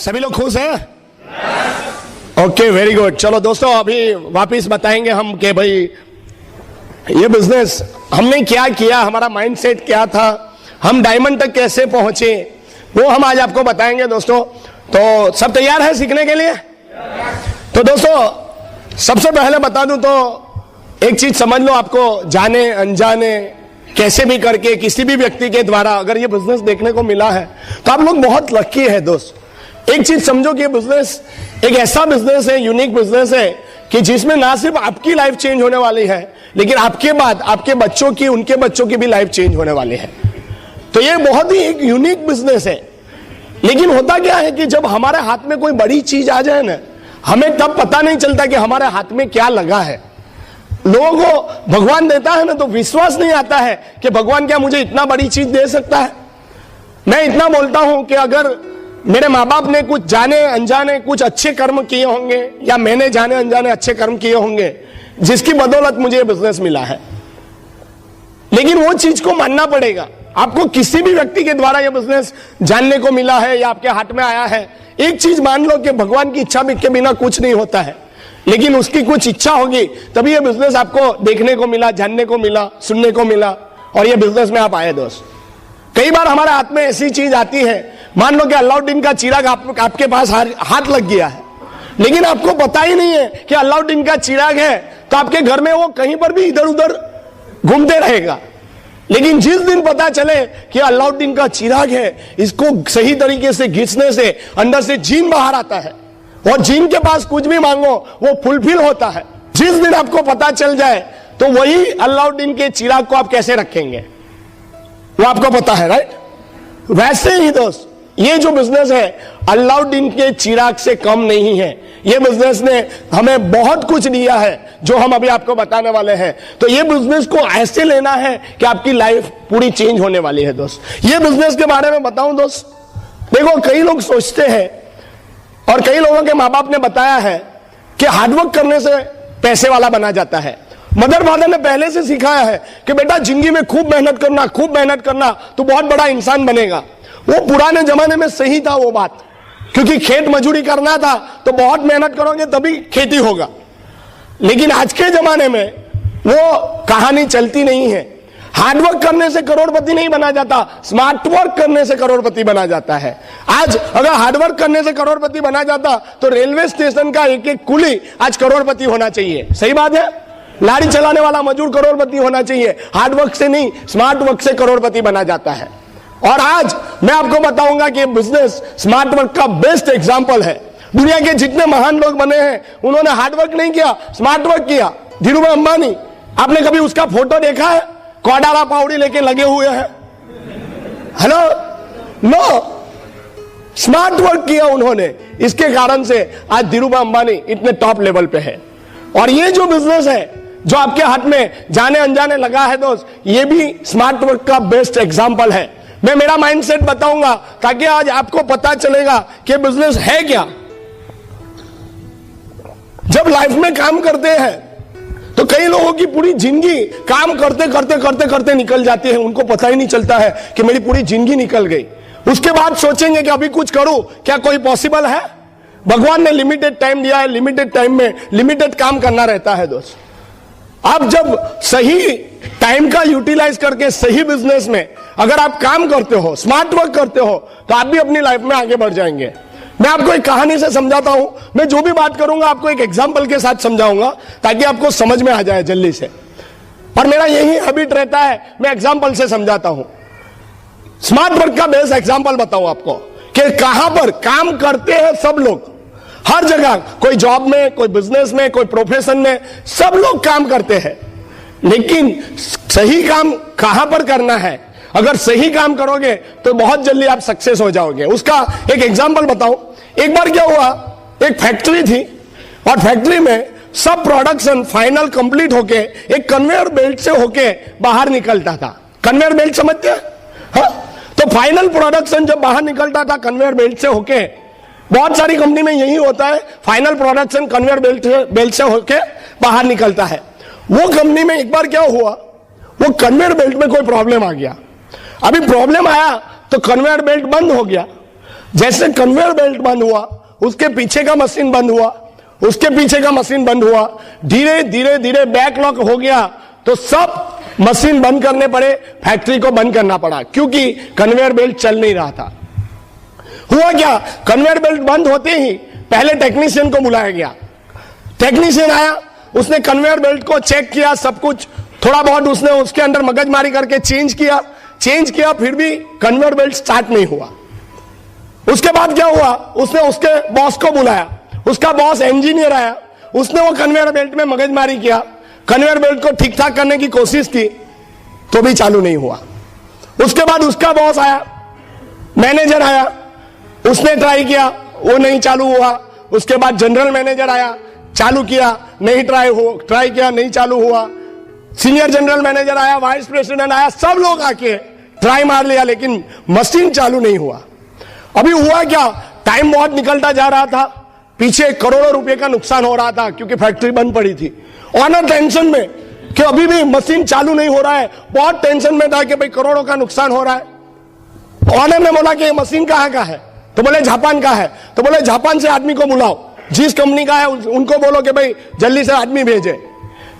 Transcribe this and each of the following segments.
सभी लोग खुश हैं? Okay, very good. चलो दोस्तों, अभी वापिस बताएंगे हम कि भाई ये बिजनेस हमने क्या किया, हमारा माइंडसेट क्या था, हम डायमंड तक कैसे पहुंचे, वो हम आज आपको बताएंगे दोस्तों। तो सब तैयार है सीखने के लिए? तो दोस्तों सबसे पहले बता दूं तो एक चीज समझ लो, आपको जाने अनजाने कैसे भी करके किसी भी व्यक्ति के द्वारा अगर ये बिजनेस देखने को मिला है तो आप लोग बहुत लकी है दोस्त। एक चीज समझो कि ये बिजनेस एक ऐसा बिजनेस है, यूनिक बिजनेस है कि जिसमें ना सिर्फ आपकी लाइफ चेंज होने वाली है, लेकिन आपके बाद आपके बच्चों की, उनके बच्चों की भी लाइफ चेंज होने वाली है। तो ये बहुत ही एक यूनिक बिजनेस है। लेकिन होता क्या है कि जब हमारे हाथ में कोई बड़ी चीज आ जाए ना, हमें तब पता नहीं चलता कि हमारे हाथ में क्या लगा है। लोगों को भगवान देता है ना तो विश्वास नहीं आता है कि भगवान क्या मुझे इतना बड़ी चीज दे सकता है। मैं इतना बोलता हूं कि अगर मेरे माँ बाप ने कुछ जाने अनजाने कुछ अच्छे कर्म किए होंगे या मैंने जाने अनजाने अच्छे कर्म किए होंगे जिसकी बदौलत मुझे ये बिजनेस मिला है, लेकिन वो चीज को मानना पड़ेगा। आपको किसी भी व्यक्ति के द्वारा यह बिजनेस जानने को मिला है या आपके हाथ में आया है, एक चीज मान लो कि भगवान की इच्छा के बिना कुछ नहीं होता है, लेकिन उसकी कुछ इच्छा होगी तभी यह बिजनेस आपको देखने को मिला, जानने को मिला, सुनने को मिला और यह बिजनेस में आप आए दोस्त। कई बार हमारे हाथ में ऐसी चीज आती है, मान लो कि अलाउद्दीन का चिराग आपके पास हाथ लग गया है, लेकिन आपको पता ही नहीं है कि अलाउद्दीन का चिराग है, तो आपके घर में वो कहीं पर भी इधर उधर घूमते रहेगा। लेकिन जिस दिन पता चले कि अलाउद्दीन का चिराग है, इसको सही तरीके से घिसने से अंदर से जीन बाहर आता है और जीन के पास कुछ भी मांगो वो फुलफिल होता है, जिस दिन आपको पता चल जाए तो वही अलाउद्दीन के चिराग को आप कैसे रखेंगे वो आपको पता है, राइट? वैसे ही दोस्त ये जो बिजनेस है अलाउद्दीन के चिराग से कम नहीं है। ये बिजनेस ने हमें बहुत कुछ दिया है जो हम अभी आपको बताने वाले हैं। तो ये बिजनेस को ऐसे लेना है कि आपकी लाइफ पूरी चेंज होने वाली है दोस्त। ये बिजनेस के बारे में बताऊं दोस्त, देखो कई लोग सोचते हैं और कई लोगों के माँ बाप ने बताया है कि हार्डवर्क करने से पैसे वाला बना जाता है। मदर फादर ने पहले से सिखाया है कि बेटा जिंदगी में खूब मेहनत करना, खूब मेहनत करना तो बहुत बड़ा इंसान बनेगा। वो पुराने जमाने में सही था वो बात, क्योंकि खेत मजदूरी करना था तो बहुत मेहनत करोगे तभी खेती होगा। लेकिन आज के जमाने में वो कहानी चलती नहीं है। हार्डवर्क करने से करोड़पति नहीं बना जाता, स्मार्ट वर्क करने से करोड़पति बना जाता है। आज अगर हार्डवर्क करने से करोड़पति बना जाता तो रेलवे स्टेशन का एक एक कुली आज करोड़पति होना चाहिए। सही बात है? लारी चलाने वाला मजदूर करोड़पति होना चाहिए। हार्डवर्क से नहीं, स्मार्ट वर्क से करोड़पति बना जाता है। और आज मैं आपको बताऊंगा कि बिजनेस स्मार्ट वर्क का बेस्ट एग्जांपल है। दुनिया के जितने महान लोग बने हैं उन्होंने हार्डवर्क नहीं किया, स्मार्ट वर्क किया। धीरूभाई अंबानी, आपने कभी उसका फोटो देखा है? कोडारा पाउडी लेके लगे हुए हैं, हेलो? नो, स्मार्ट वर्क किया उन्होंने। इसके कारण से आज धीरूभाई अंबानी इतने टॉप लेवल पे है। और ये जो बिजनेस है जो आपके हाथ में जाने अनजाने लगा है दोस्त, ये भी स्मार्ट वर्क का बेस्ट एग्जांपल है। मैं मेरा माइंडसेट बताऊंगा ताकि आज आपको पता चलेगा कि बिजनेस है क्या। जब लाइफ में काम करते हैं तो कई लोगों की पूरी जिंदगी काम करते करते करते करते निकल जाती है, उनको पता ही नहीं चलता है कि मेरी पूरी जिंदगी निकल गई। उसके बाद सोचेंगे कि अभी कुछ करूं, क्या कोई पॉसिबल है? भगवान ने लिमिटेड टाइम दिया है, लिमिटेड टाइम में लिमिटेड काम करना रहता है दोस्त। आप जब सही टाइम का यूटिलाइज करके सही बिजनेस में अगर आप काम करते हो, स्मार्ट वर्क करते हो, तो आप भी अपनी लाइफ में आगे बढ़ जाएंगे। मैं आपको एक कहानी से समझाता हूं। मैं जो भी बात करूंगा आपको एक एग्जांपल के साथ समझाऊंगा ताकि आपको समझ में आ जाए जल्दी से। और मेरा यही हैबिट रहता है, मैं एग्जांपल से समझाता हूं। स्मार्ट वर्क का बेस्ट एग्जांपल बताऊं आपको कि कहां पर काम करते हैं सब लोग, हर जगह, कोई जॉब में, कोई बिजनेस में, कोई प्रोफेशन में, सब लोग काम करते हैं। लेकिन सही काम कहां पर करना है, अगर सही काम करोगे तो बहुत जल्दी आप सक्सेस हो जाओगे। उसका एक एग्जांपल बताऊं। एक बार क्या हुआ, एक फैक्ट्री थी और फैक्ट्री में सब प्रोडक्शन फाइनल कंप्लीट होके एक कन्वेयर बेल्ट से होके बाहर निकलता था। कन्वेयर बेल्ट समझते हैं? हाँ? तो फाइनल प्रोडक्शन जब बाहर निकलता था कन्वेयर बेल्ट से होके, बहुत सारी कंपनी में यही होता है, फाइनल प्रोडक्शन कन्वेयर बेल्ट से होके बाहर निकलता है। वो कंपनी में एक बार क्या हुआ, वो कन्वेयर बेल्ट में कोई प्रॉब्लम आ गया। अभी प्रॉब्लम आया तो कन्वेयर बेल्ट बंद हो गया। जैसे कन्वेयर बेल्ट बंद हुआ, उसके पीछे का मशीन बंद हुआ, उसके पीछे का मशीन बंद हुआ, धीरे धीरे धीरे बैकलॉग हो गया, तो सब मशीन बंद करने पड़े, फैक्ट्री को बंद करना पड़ा, क्योंकि कन्वेयर बेल्ट चल नहीं रहा था। हुआ क्या, कन्वेयर बेल्ट बंद होते ही पहले टेक्नीशियन को बुलाया गया। टेक्नीशियन आया, उसने कन्वेयर बेल्ट को चेक किया, सब कुछ थोड़ा बहुत उसने उसके अंदर मगजमारी करके चेंज किया, फिर भी कन्वेयर बेल्ट स्टार्ट नहीं हुआ। उसके बाद क्या हुआ, उसने उसके बॉस को बुलाया, उसका बॉस इंजीनियर आया, उसने वो कन्वेयर बेल्ट में मगजमारी किया, कन्वेयर बेल्ट को ठीक ठाक करने की कोशिश की, तो भी चालू नहीं हुआ। उसके बाद उसका बॉस आया, मैनेजर आया, उसने ट्राई किया, वो नहीं चालू हुआ। उसके बाद जनरल मैनेजर आया, चालू किया, नहीं ट्राई किया, नहीं चालू हुआ। सीनियर जनरल मैनेजर आया, वाइस प्रेसिडेंट आया, सब लोग आके ट्राई मार लिया, लेकिन मशीन चालू नहीं हुआ। अभी हुआ क्या, टाइम बहुत निकलता जा रहा था, पीछे करोड़ों रुपए का नुकसान हो रहा था, क्योंकि फैक्ट्री बंद पड़ी थी। ऑनर टेंशन में कि अभी भी मशीन चालू नहीं हो रहा है, बहुत टेंशन में था कि भाई करोड़ों का नुकसान हो रहा है। ऑनर ने बोला कि ये मशीन कहां का है, तो बोले जापान का है। तो बोले जापान से आदमी को बुलाओ, जिस कंपनी का है उनको बोलो कि भाई जल्दी से आदमी भेजे।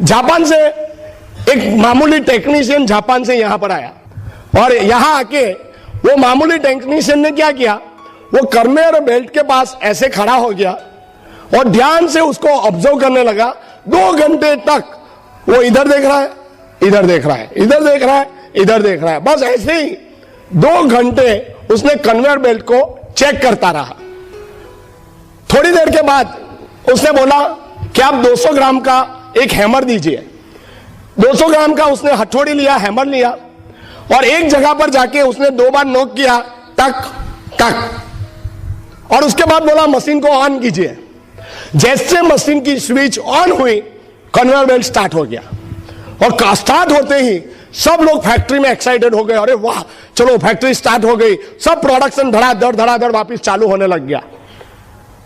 जापान से एक मामूली टेक्नीशियन जापान से यहां पर आया, और यहां आके वो मामूली टेक्नीशियन ने क्या किया, वो कन्वेयर बेल्ट के पास ऐसे खड़ा हो गया और ध्यान से उसको ऑब्जर्व करने लगा। 2 घंटे तक वो इधर देख रहा है, इधर देख रहा है, इधर देख रहा है, इधर देख रहा है, बस ऐसे ही 2 घंटे उसने कन्वेयर बेल्ट को चेक करता रहा। थोड़ी देर के बाद उसने बोला कि आप 200 ग्राम का एक हैमर दीजिए। 200 ग्राम का उसने हथौड़ी लिया, हैमर लिया, और एक जगह पर जाके उसने 2 बार नॉक किया, टक टक, और उसके बाद बोला मशीन को ऑन कीजिए। जैसे मशीन की स्विच ऑन हुई, कन्वेयर बेल्ट स्टार्ट हो गया, और स्टार्ट होते ही सब लोग फैक्ट्री में एक्साइटेड हो गए, अरे वाह चलो फैक्ट्री स्टार्ट हो गई, सब प्रोडक्शन धड़ाधड़ वापस चालू होने लग गया।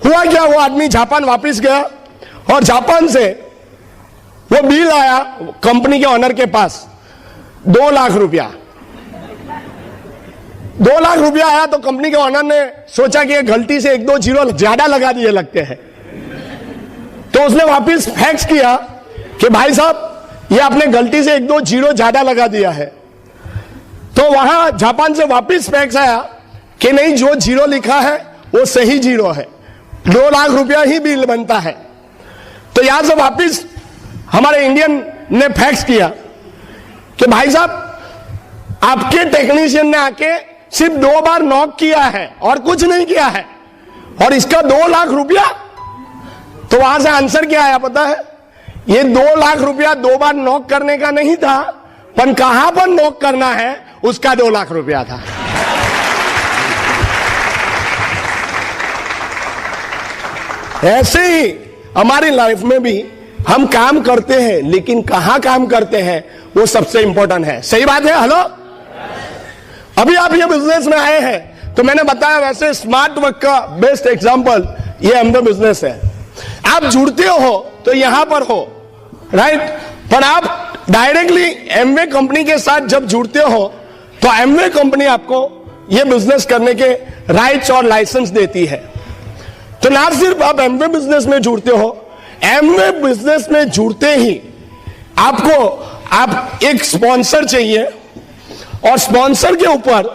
हुआ क्या, वो आदमी जापान वापस गया, और जापान से वो बिल आया कंपनी के ऑनर के पास, 2 लाख रुपया। 2 लाख रुपया आया, तो कंपनी के ऑनर ने सोचा कि गलती से 1-2 जीरो ज्यादा लगा दिए लगते हैं, तो उसने वापस फैक्स किया कि भाई साहब ये आपने गलती से 1-2 जीरो ज्यादा लगा दिया है। तो वहां जापान से वापस फैक्स आया कि नहीं, जो जीरो लिखा है वो सही जीरो है, 2 लाख रुपया ही बिल बनता है। तो यहां से वापस हमारे इंडियन ने फैक्स किया कि भाई साहब आपके टेक्नीशियन ने आके सिर्फ 2 बार नॉक किया है और कुछ नहीं किया है, और इसका 2 लाख रुपया। तो वहां से आंसर क्या आया पता है, ये 2 लाख रुपया 2 बार नॉक करने का नहीं था, पर कहां पर नॉक करना है उसका 2 लाख रुपया था। ऐसे ही हमारी लाइफ में भी हम काम करते हैं, लेकिन कहां काम करते हैं वो सबसे इंपॉर्टेंट है। सही बात है, हेलो। अभी आप ये बिजनेस में आए हैं, तो मैंने बताया वैसे स्मार्ट वर्क का बेस्ट एग्जांपल ये एमवे बिजनेस है। आप जुड़ते हो तो यहां पर हो, राइट, पर आप डायरेक्टली एमवे कंपनी के साथ जब जुड़ते हो तो एमवे कंपनी आपको ये बिजनेस करने के राइट्स और लाइसेंस देती है। तो ना सिर्फ आप एमवे बिजनेस में जुड़ते हो, एमवे बिजनेस में जुड़ते ही आप एक स्पॉन्सर चाहिए, और स्पॉन्सर के ऊपर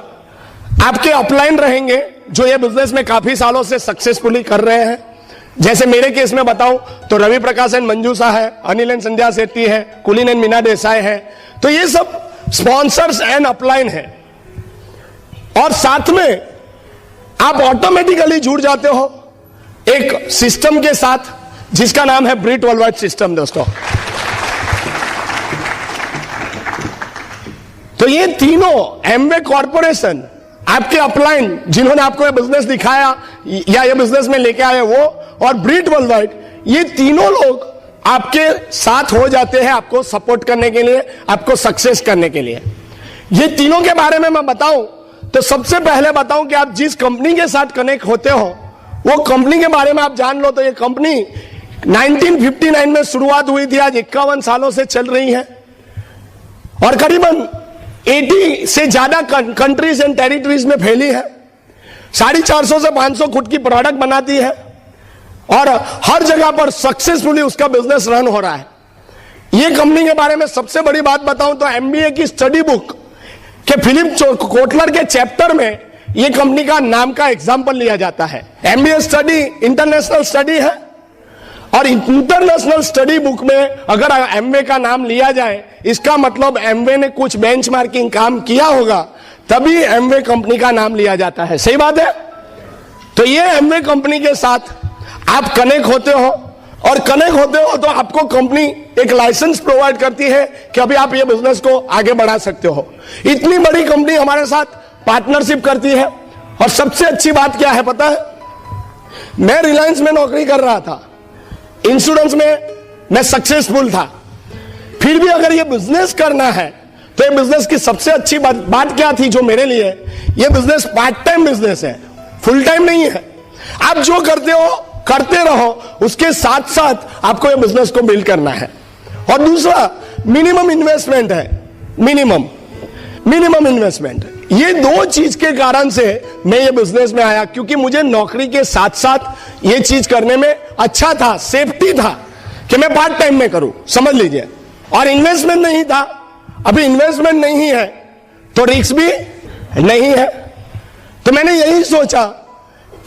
आपके अपलाइन रहेंगे जो ये बिजनेस में काफी सालों से सक्सेसफुली कर रहे हैं। जैसे मेरे केस में बताऊं तो रवि प्रकाश एंड मंजूषा है, अनिल एंड संध्या सेठी है, कुलीन एंड मीना देसाई है। तो ये सब स्पॉन्सर्स एंड अपलाइन है, और साथ में आप ऑटोमेटिकली जुड़ जाते हो एक सिस्टम के साथ जिसका नाम है ब्रिट वर्ल्डवाइड सिस्टम। दोस्तों, तो ये तीनों एमवे कॉर्पोरेशन, आपके अपलाइन जिन्होंने आपको ये बिजनेस दिखाया या ये बिजनेस में लेके आए वो, और ब्रिट वर्ल्डवाइड, ये तीनों लोग आपके साथ हो जाते हैं आपको सपोर्ट करने के लिए, आपको सक्सेस करने के लिए। ये तीनों के बारे में मैं बताऊं तो सबसे पहले बताऊं कि आप जिस कंपनी के साथ कनेक्ट होते हो वो कंपनी के बारे में आप जान लो। तो ये कंपनी 1959 में शुरुआत हुई थी, आज 51 सालों से चल रही है, और करीबन 80 से ज्यादा कंट्रीज एंड टेरिटरीज में फैली है। 450 से 500 खुद की प्रोडक्ट बनाती है और हर जगह पर सक्सेसफुली उसका बिजनेस रन हो रहा है। ये कंपनी के बारे में सबसे बड़ी बात बताऊं तो एमबीए की स्टडी बुक के फिलिप कोटलर के चैप्टर में ये कंपनी का नाम का एग्जाम्पल लिया जाता है। एमबीए स्टडी इंटरनेशनल स्टडी है और इंटरनेशनल स्टडी बुक में अगर एमवे का नाम लिया जाए, इसका मतलब एमवे ने कुछ बेंचमार्किंग काम किया होगा, तभी एमवे कंपनी का नाम लिया जाता है। सही बात है? तो ये एमवे कंपनी के साथ आप कनेक्ट होते हो और कनेक्ट होते हो तो आपको कंपनी एक लाइसेंस प्रोवाइड करती है कि अभी आप ये बिजनेस को आगे बढ़ा सकते हो। इतनी बड़ी कंपनी हमारे साथ पार्टनरशिप करती है और सबसे अच्छी बात क्या है पता है? मैं रिलायंस में नौकरी कर रहा था, इंश्योरेंस में मैं सक्सेसफुल था, फिर भी अगर ये बिजनेस करना है तो ये बिजनेस की सबसे अच्छी बात क्या थी जो मेरे लिए, ये बिजनेस पार्ट टाइम बिजनेस है, फुल टाइम नहीं है। आप जो करते हो करते रहो, उसके साथ साथ आपको ये बिजनेस को बिल्ड करना है। और दूसरा मिनिमम इन्वेस्टमेंट है, मिनिमम इन्वेस्टमेंट। ये दो चीज के कारण से मैं ये बिजनेस में आया, क्योंकि मुझे नौकरी के साथ साथ ये चीज करने में अच्छा था, सेफ्टी था कि मैं पार्ट टाइम में करूं, समझ लीजिए। और इन्वेस्टमेंट नहीं था, अभी इन्वेस्टमेंट नहीं है तो रिस्क भी नहीं है। तो मैंने यही सोचा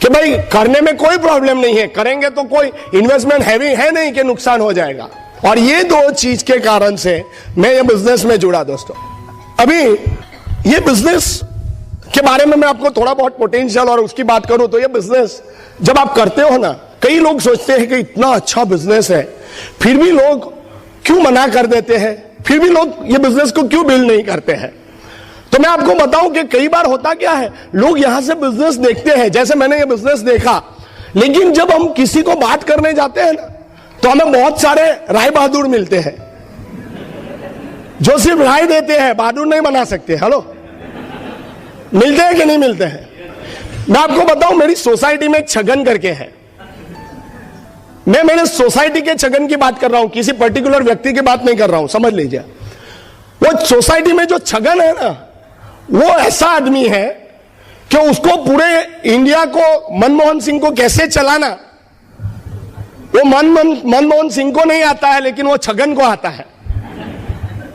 कि भाई करने में कोई प्रॉब्लम नहीं है, करेंगे तो कोई इन्वेस्टमेंट हैवी है नहीं कि नुकसान हो जाएगा। और ये दो चीज के कारण से मैं ये बिजनेस में जुड़ा दोस्तों। अभी ये बिजनेस के बारे में मैं आपको थोड़ा बहुत पोटेंशियल और उसकी बात करूं तो ये बिजनेस जब आप करते हो ना, कई लोग सोचते हैं कि इतना अच्छा बिजनेस है, फिर भी लोग क्यों मना कर देते हैं, फिर भी लोग ये बिजनेस को क्यों बिल्ड नहीं करते हैं। तो मैं आपको बताऊं कि कई बार होता क्या है, लोग यहां से बिजनेस देखते हैं, जैसे मैंने ये बिजनेस देखा, लेकिन जब हम किसी को बात करने जाते हैं ना तो हमें बहुत सारे राय बहादुर मिलते हैं जो सिर्फ राय देते हैं, बहादुर नहीं बना सकते। हेलो, मिलते हैं कि नहीं मिलते हैं? मैं आपको बताऊं, मेरी सोसाइटी में एक छगन करके है, मैं मेरे सोसाइटी के छगन की बात कर रहा हूं, किसी पर्टिकुलर व्यक्ति की बात नहीं कर रहा हूं, समझ लीजिए। वो सोसाइटी में जो छगन है ना, वो ऐसा आदमी है कि उसको पूरे इंडिया को, मनमोहन सिंह को कैसे चलाना, वो मनमोहन सिंह को नहीं आता है, लेकिन वो छगन को आता है।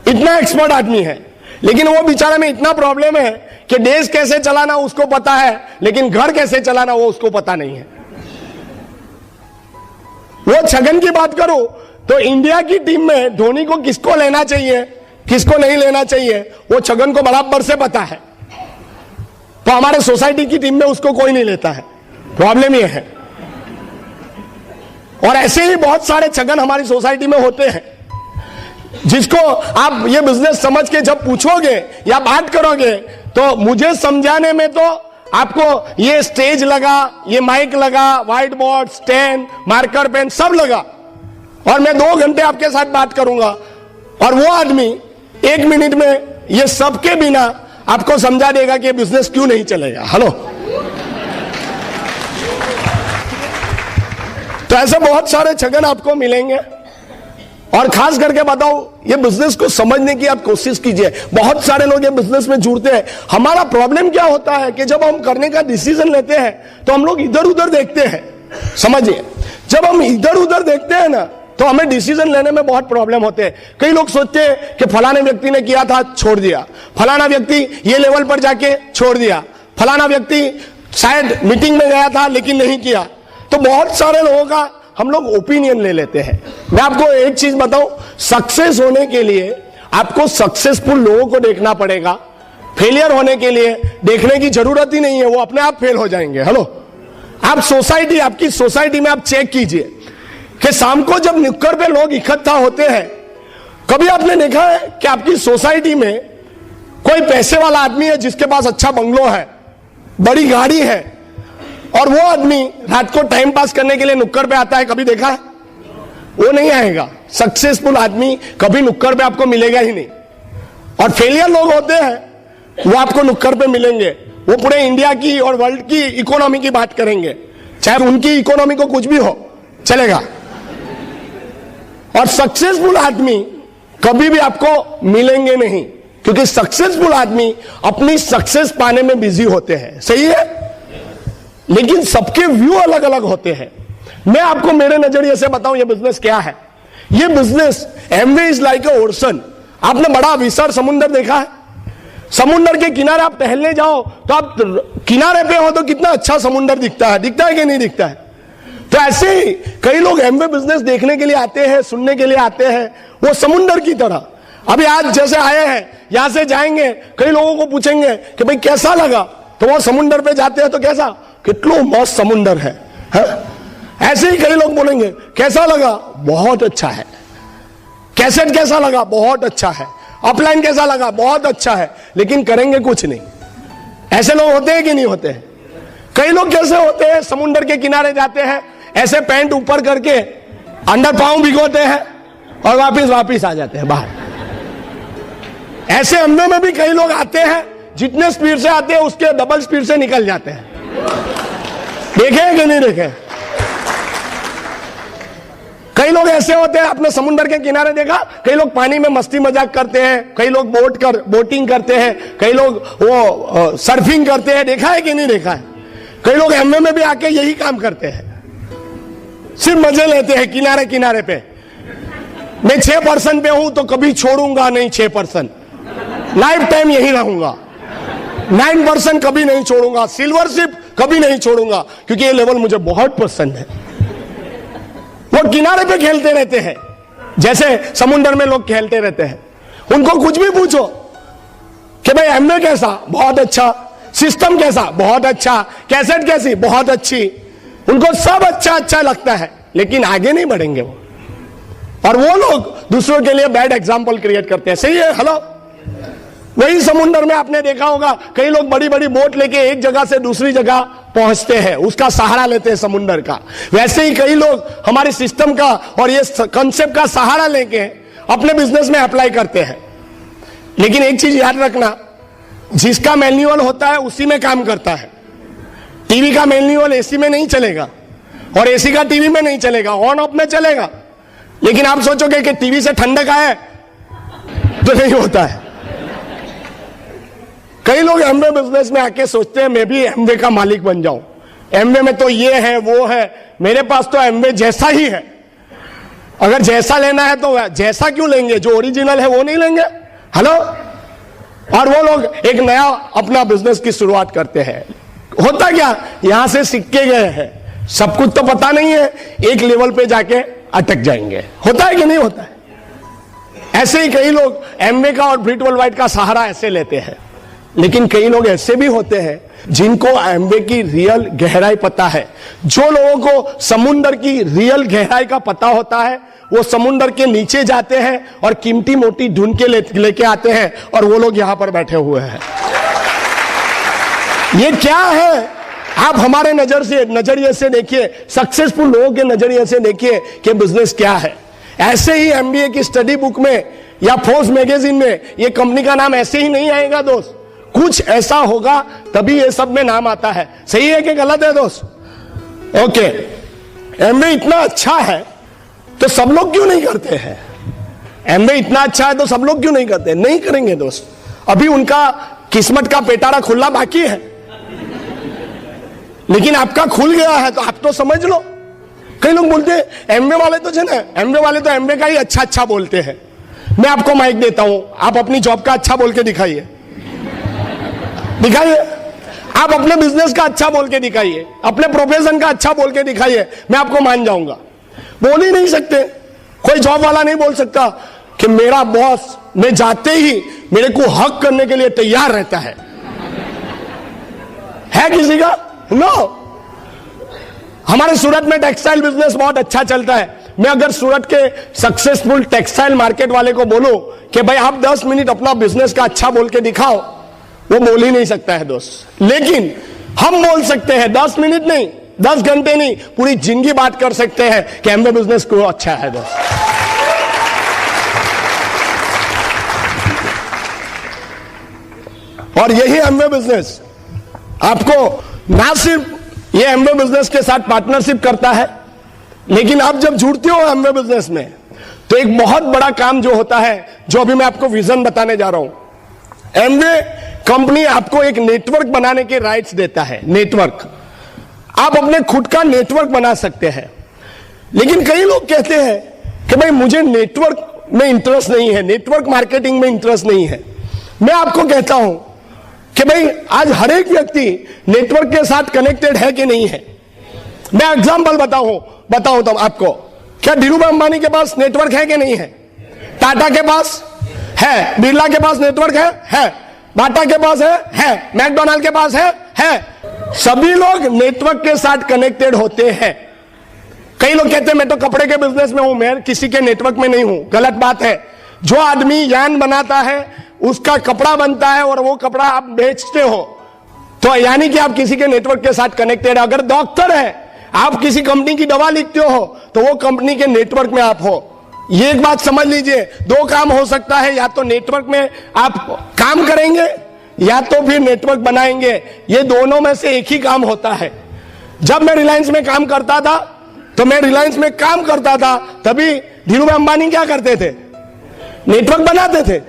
इतना एक्सपर्ट आदमी है, लेकिन वो बेचारा में इतना प्रॉब्लम है कि देश कैसे चलाना उसको पता है, लेकिन घर कैसे चलाना वो उसको पता नहीं है। वो छगन की बात करो तो इंडिया की टीम में धोनी को किसको लेना चाहिए, किसको नहीं लेना चाहिए, वो छगन को बराबर से पता है। तो हमारे सोसाइटी की टीम में उसको कोई नहीं लेता है, प्रॉब्लम ये है। और ऐसे ही बहुत सारे छगन हमारी सोसाइटी में होते हैं, जिसको आप ये बिजनेस समझ के जब पूछोगे या बात करोगे तो मुझे समझाने में तो आपको ये स्टेज लगा, ये माइक लगा, white board, stand, marker pen सब लगा, और मैं 2 घंटे आपके साथ बात करूंगा, और वो आदमी 1 मिनट में ये सब के बिना आपको समझा देगा कि बिजनेस क्यों नहीं चलेगा। हेलो, तो ऐसे बहुत सारे छगन आपको मिलेंगे। और खास करके बताऊं, ये बिजनेस को समझने की आप कोशिश कीजिए। बहुत सारे लोग ये बिजनेस में जुड़ते हैं। हमारा प्रॉब्लम क्या होता है कि जब हम करने का डिसीजन लेते हैं तो हम लोग इधर उधर देखते हैं, समझिए। जब हम इधर उधर देखते हैं ना तो हमें डिसीजन लेने में बहुत प्रॉब्लम होते हैं। कई लोग सोचते हैं कि फलाने व्यक्ति ने किया था, छोड़ दिया, फलाना व्यक्ति ये लेवल पर जाके छोड़ दिया, फलाना व्यक्ति शायद मीटिंग में गया था लेकिन नहीं किया। तो बहुत सारे लोगों का हम लोग ओपिनियन ले लेते हैं। मैं आपको एक चीज बताऊं, सक्सेस होने के लिए आपको सक्सेसफुल लोगों को देखना पड़ेगा। फेलियर होने के लिए देखने की जरूरत ही नहीं है, वो अपने आप फेल हो जाएंगे। हेलो, आप सोसाइटी, आपकी सोसाइटी में आप चेक कीजिए कि शाम को जब नुक्कड़ पे लोग इकट्ठा होते हैं, कभी आपने देखा है कि आपकी सोसाइटी में कोई पैसे वाला आदमी है जिसके पास अच्छा बंगलो है, बड़ी गाड़ी है, और वो आदमी रात को टाइम पास करने के लिए नुक्कड़ पे आता है? कभी देखा है? वो नहीं आएगा। सक्सेसफुल आदमी कभी नुक्कड़ पे आपको मिलेगा ही नहीं। और फेलियर लोग होते हैं वो आपको नुक्कड़ पे मिलेंगे, वो पूरे इंडिया की और वर्ल्ड की इकोनॉमी की बात करेंगे, चाहे उनकी इकोनॉमी को कुछ भी हो चलेगा। और सक्सेसफुल आदमी कभी भी आपको मिलेंगे नहीं, क्योंकि सक्सेसफुल आदमी अपनी सक्सेस पाने में बिजी होते हैं। सही है? लेकिन सबके व्यू अलग अलग होते हैं। मैं आपको मेरे नजरिए से बताऊं ये बिजनेस क्या है। ये business Amway is like a ocean. आपने बड़ा विशाल समुद्र देखा है? समुद्र के किनारे आप टहलने जाओ तो आप किनारे पे हो तो कितना अच्छा समुद्र दिखता है कि नहीं दिखता है? तो ऐसे ही कई लोग एमवे बिजनेस देखने के लिए आते हैं, सुनने के लिए आते हैं, वो समुद्र की तरह। अभी आज जैसे आए हैं, यहां से जाएंगे, कई लोगों को पूछेंगे कि भाई कैसा लगा, तो वो समुद्र पे जाते हैं तो कैसा, कितना मस्त समुद्र है? ऐसे ही कई लोग बोलेंगे कैसा लगा, बहुत अच्छा है। कैसेट कैसा लगा, बहुत अच्छा है। अपलाइन कैसा लगा, बहुत अच्छा है। लेकिन करेंगे कुछ नहीं। ऐसे लोग होते हैं कि नहीं होते हैं? कई लोग कैसे होते हैं, समुद्र के किनारे जाते हैं, ऐसे पैंट ऊपर करके अंदर पांव भिगोते हैं और वापिस आ जाते हैं बाहर। ऐसे एमवे में भी कई लोग आते हैं, जितने स्पीड से आते हैं उसके डबल स्पीड से निकल जाते हैं। देखे हैं कि नहीं देखे? कई लोग ऐसे होते हैं, अपने समुद्र के किनारे देखा, कई लोग पानी में मस्ती मजाक करते हैं, कई लोग बोटिंग करते हैं, कई लोग वो सर्फिंग करते हैं। देखा है कि नहीं देखा है? कई लोग एमवे में भी आके यही काम करते हैं, सिर्फ मजे लेते हैं किनारे किनारे पे। मैं 6% पे हूं तो कभी छोड़ूंगा नहीं 6%, लाइफ टाइम यही रहूंगा। 9% कभी नहीं छोड़ूंगा, सिल्वरशिप कभी नहीं छोड़ूंगा, क्योंकि ये लेवल मुझे बहुत पसंद है। वो किनारे पे खेलते रहते हैं, जैसे समुद्र में लोग खेलते रहते हैं। उनको कुछ भी पूछो कि भाई एमवे कैसा, बहुत अच्छा। सिस्टम कैसा, बहुत अच्छा। कैसेट कैसी, बहुत अच्छी। उनको सब अच्छा लगता है, लेकिन आगे नहीं बढ़ेंगे वो। और वो लोग दूसरों के लिए बैड एग्जाम्पल क्रिएट करते हैं। सही है? हेलो, वही समुद्र में आपने देखा होगा, कई लोग बड़ी बड़ी बोट लेके एक जगह से दूसरी जगह पहुंचते हैं, उसका सहारा लेते हैं समुद्र का। वैसे ही कई लोग हमारे सिस्टम का और ये कंसेप्ट का सहारा लेके अपने बिजनेस में अप्लाई करते हैं। लेकिन एक चीज याद रखना, जिसका मैनुअल होता है उसी में काम करता है। टीवी का मैनुअल एसी में नहीं चलेगा और एसी का टीवी में नहीं चलेगा, ऑन ऑफ में चलेगा। लेकिन आप सोचोगे कि टीवी से ठंडक आए तो नहीं होता है। कई लोग एमवे बिजनेस में आके सोचते हैं मैं भी एमवे का मालिक बन जाऊं, एमवे में तो ये है वो है, मेरे पास तो एमवे जैसा ही है। अगर जैसा लेना है तो जैसा क्यों लेंगे, जो ओरिजिनल है वो नहीं लेंगे? हेलो। और वो लोग एक नया अपना बिजनेस की शुरुआत करते हैं। होता क्या, यहां से सीख के गए हैं, सब कुछ तो पता नहीं है, एक लेवल पे जाके अटक जाएंगे। होता है कि नहीं होता है? ऐसे ही कई लोग एमवे का और ब्रिट वर्ल्डवाइड का सहारा ऐसे लेते हैं। लेकिन कई लोग ऐसे भी होते हैं जिनको एमवे की रियल गहराई पता है। जो लोगों को समुद्र की रियल गहराई का पता होता है, वो समुद्र के नीचे जाते हैं और कीमती मोती ढूंढ के लेके आते हैं, और वो लोग यहां पर बैठे हुए हैं। ये क्या है? आप हमारे नजरिए से देखिए, सक्सेसफुल लोगों के नजरिए से देखिए कि बिजनेस क्या है। ऐसे ही एमबीए की स्टडी बुक में या फोर्ब्स मैगजीन में ये कंपनी का नाम ऐसे ही नहीं आएगा दोस्त। कुछ ऐसा होगा तभी ये सब में नाम आता है। सही है कि गलत है दोस्त? ओके, एमबीए इतना अच्छा है तो सब लोग क्यों नहीं करते हैं? एमबीए इतना अच्छा है तो सब लोग क्यों नहीं करते? नहीं करेंगे दोस्त, अभी उनका किस्मत का पेटारा खुलना बाकी है। लेकिन आपका खुल गया है तो आप तो समझ लो। कई लोग बोलते हैं एमबीए वाले तो जो है, एमबीए वाले तो एमबीए का ही अच्छा बोलते हैं। मैं आपको माइक देता हूं, आप अपनी जॉब का अच्छा बोल के दिखाइए। आप अपने बिजनेस का अच्छा बोल के दिखाइए, अपने प्रोफेशन का अच्छा बोल के दिखाइए, मैं आपको मान जाऊंगा। बोल ही नहीं सकते। कोई जॉब वाला नहीं बोल सकता कि मेरा बॉस मैं जाते ही मेरे को हक करने के लिए तैयार रहता है किसी का? नो। हमारे सूरत में टेक्सटाइल बिजनेस बहुत अच्छा चलता है। मैं अगर सूरत के सक्सेसफुल टेक्सटाइल मार्केट वाले को बोलूं कि भाई आप 10 मिनट अपना बिजनेस का अच्छा बोल के दिखाओ, वो बोल ही नहीं सकता है दोस्त। लेकिन हम बोल सकते हैं, 10 मिनट नहीं, 10 घंटे नहीं, पूरी जिंदगी बात कर सकते हैं कि एमबीए बिजनेस को अच्छा है दोस्त। और यही एमबीए बिजनेस आपको ना सिर्फ ये एमबीए बिजनेस के साथ पार्टनरशिप करता है, लेकिन आप जब जुड़ते हो एमबीए बिजनेस में तो एक बहुत बड़ा काम जो होता है, जो अभी मैं आपको विजन बताने जा रहा हूं। एमबीए कंपनी आपको एक नेटवर्क बनाने के राइट्स देता है। नेटवर्क आप अपने खुद का नेटवर्क बना सकते हैं। लेकिन कई लोग कहते हैं कि भाई मुझे नेटवर्क में इंटरेस्ट नहीं है, नेटवर्क मार्केटिंग में इंटरेस्ट नहीं है। मैं आपको कहता हूं कि भाई आज हर एक व्यक्ति नेटवर्क के साथ कनेक्टेड है कि नहीं है। मैं एग्जांपल बताऊं तो आपको, क्या धीरूभाई अंबानी के पास नेटवर्क है कि नहीं है? टाटा के पास है, बिरला के पास नेटवर्क है, बाटा के पास है, मैकडोनाल्ड के पास है। सभी लोग नेटवर्क के साथ कनेक्टेड होते हैं। कई लोग कहते हैं मैं तो कपड़े के बिजनेस में हूं, मैं किसी के नेटवर्क में नहीं हूं। गलत बात है। जो आदमी यान बनाता है उसका कपड़ा बनता है और वो कपड़ा आप बेचते हो, तो यानी कि आप किसी के नेटवर्क के साथ कनेक्टेड है। अगर डॉक्टर है, आप किसी कंपनी की दवा लिखते हो, तो वो कंपनी के नेटवर्क में आप हो। ये एक बात समझ लीजिए, दो काम हो सकता है, या तो नेटवर्क में आप काम करेंगे या तो फिर नेटवर्क बनाएंगे। ये दोनों में से एक ही काम होता है। जब मैं रिलायंस में काम करता था तभी धीरूभाई अंबानी क्या करते थे? नेटवर्क बनाते थे।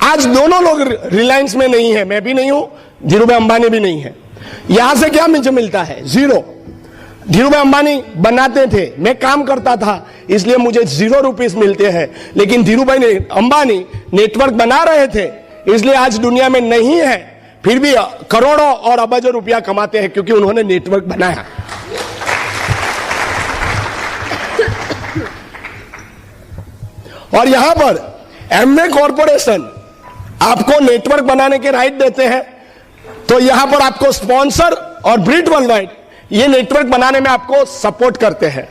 आज दोनों लोग रिलायंस में नहीं है, मैं भी नहीं हूं, धीरूभाई अंबानी भी नहीं है। यहां से क्या मुझे मिलता है? जीरो। धीरूभाई अंबानी बनाते थे, मैं काम करता था, इसलिए मुझे ₹0 मिलते हैं। लेकिन धीरूभाई अंबानी नेटवर्क बना रहे थे, इसलिए आज दुनिया में नहीं है, फिर भी करोड़ों और अरबों रुपया कमाते हैं, क्योंकि उन्होंने नेटवर्क बनाया। और यहां पर एमवे कॉर्पोरेशन आपको नेटवर्क बनाने के राइट देते हैं, तो यहां पर आपको स्पॉन्सर और ब्रिट वर्ल्डवाइड ये नेटवर्क बनाने में आपको सपोर्ट करते हैं।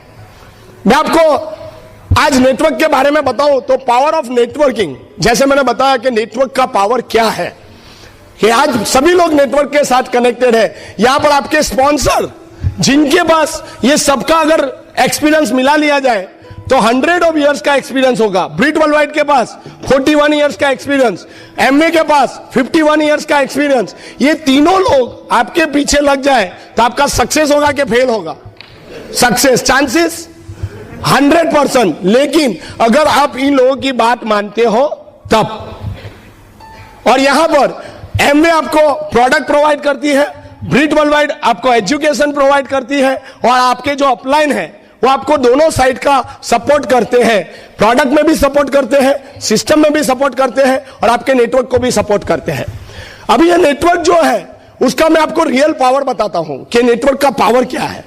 मैं आपको आज नेटवर्क के बारे में बताऊं तो पावर ऑफ नेटवर्किंग, जैसे मैंने बताया कि नेटवर्क का पावर क्या है, कि आज सभी लोग नेटवर्क के साथ कनेक्टेड है। यहां पर आपके स्पॉन्सर, जिनके पास ये सबका अगर एक्सपीरियंस मिला लिया जाए तो 100 इयर्स का एक्सपीरियंस होगा। ब्रिट वर्ल्डवाइड के पास 41 इयर्स का एक्सपीरियंस, एमवे के पास 51 इयर्स का एक्सपीरियंस। ये तीनों लोग आपके पीछे लग जाए तो आपका सक्सेस होगा कि फेल होगा? Success chances 100%। लेकिन अगर आप इन लोगों की बात मानते हो तब। और यहां पर एमवे आपको प्रोडक्ट प्रोवाइड करती है, ब्रिट वर्ल्डवाइड आपको एजुकेशन प्रोवाइड करती है, और आपके जो अपलाइन है वो आपको दोनों साइड का सपोर्ट करते हैं। प्रोडक्ट में भी सपोर्ट करते हैं, सिस्टम में भी सपोर्ट करते हैं, और आपके नेटवर्क को भी सपोर्ट करते हैं। अभी ये नेटवर्क जो है उसका मैं आपको रियल पावर बताता हूं कि नेटवर्क का पावर क्या है।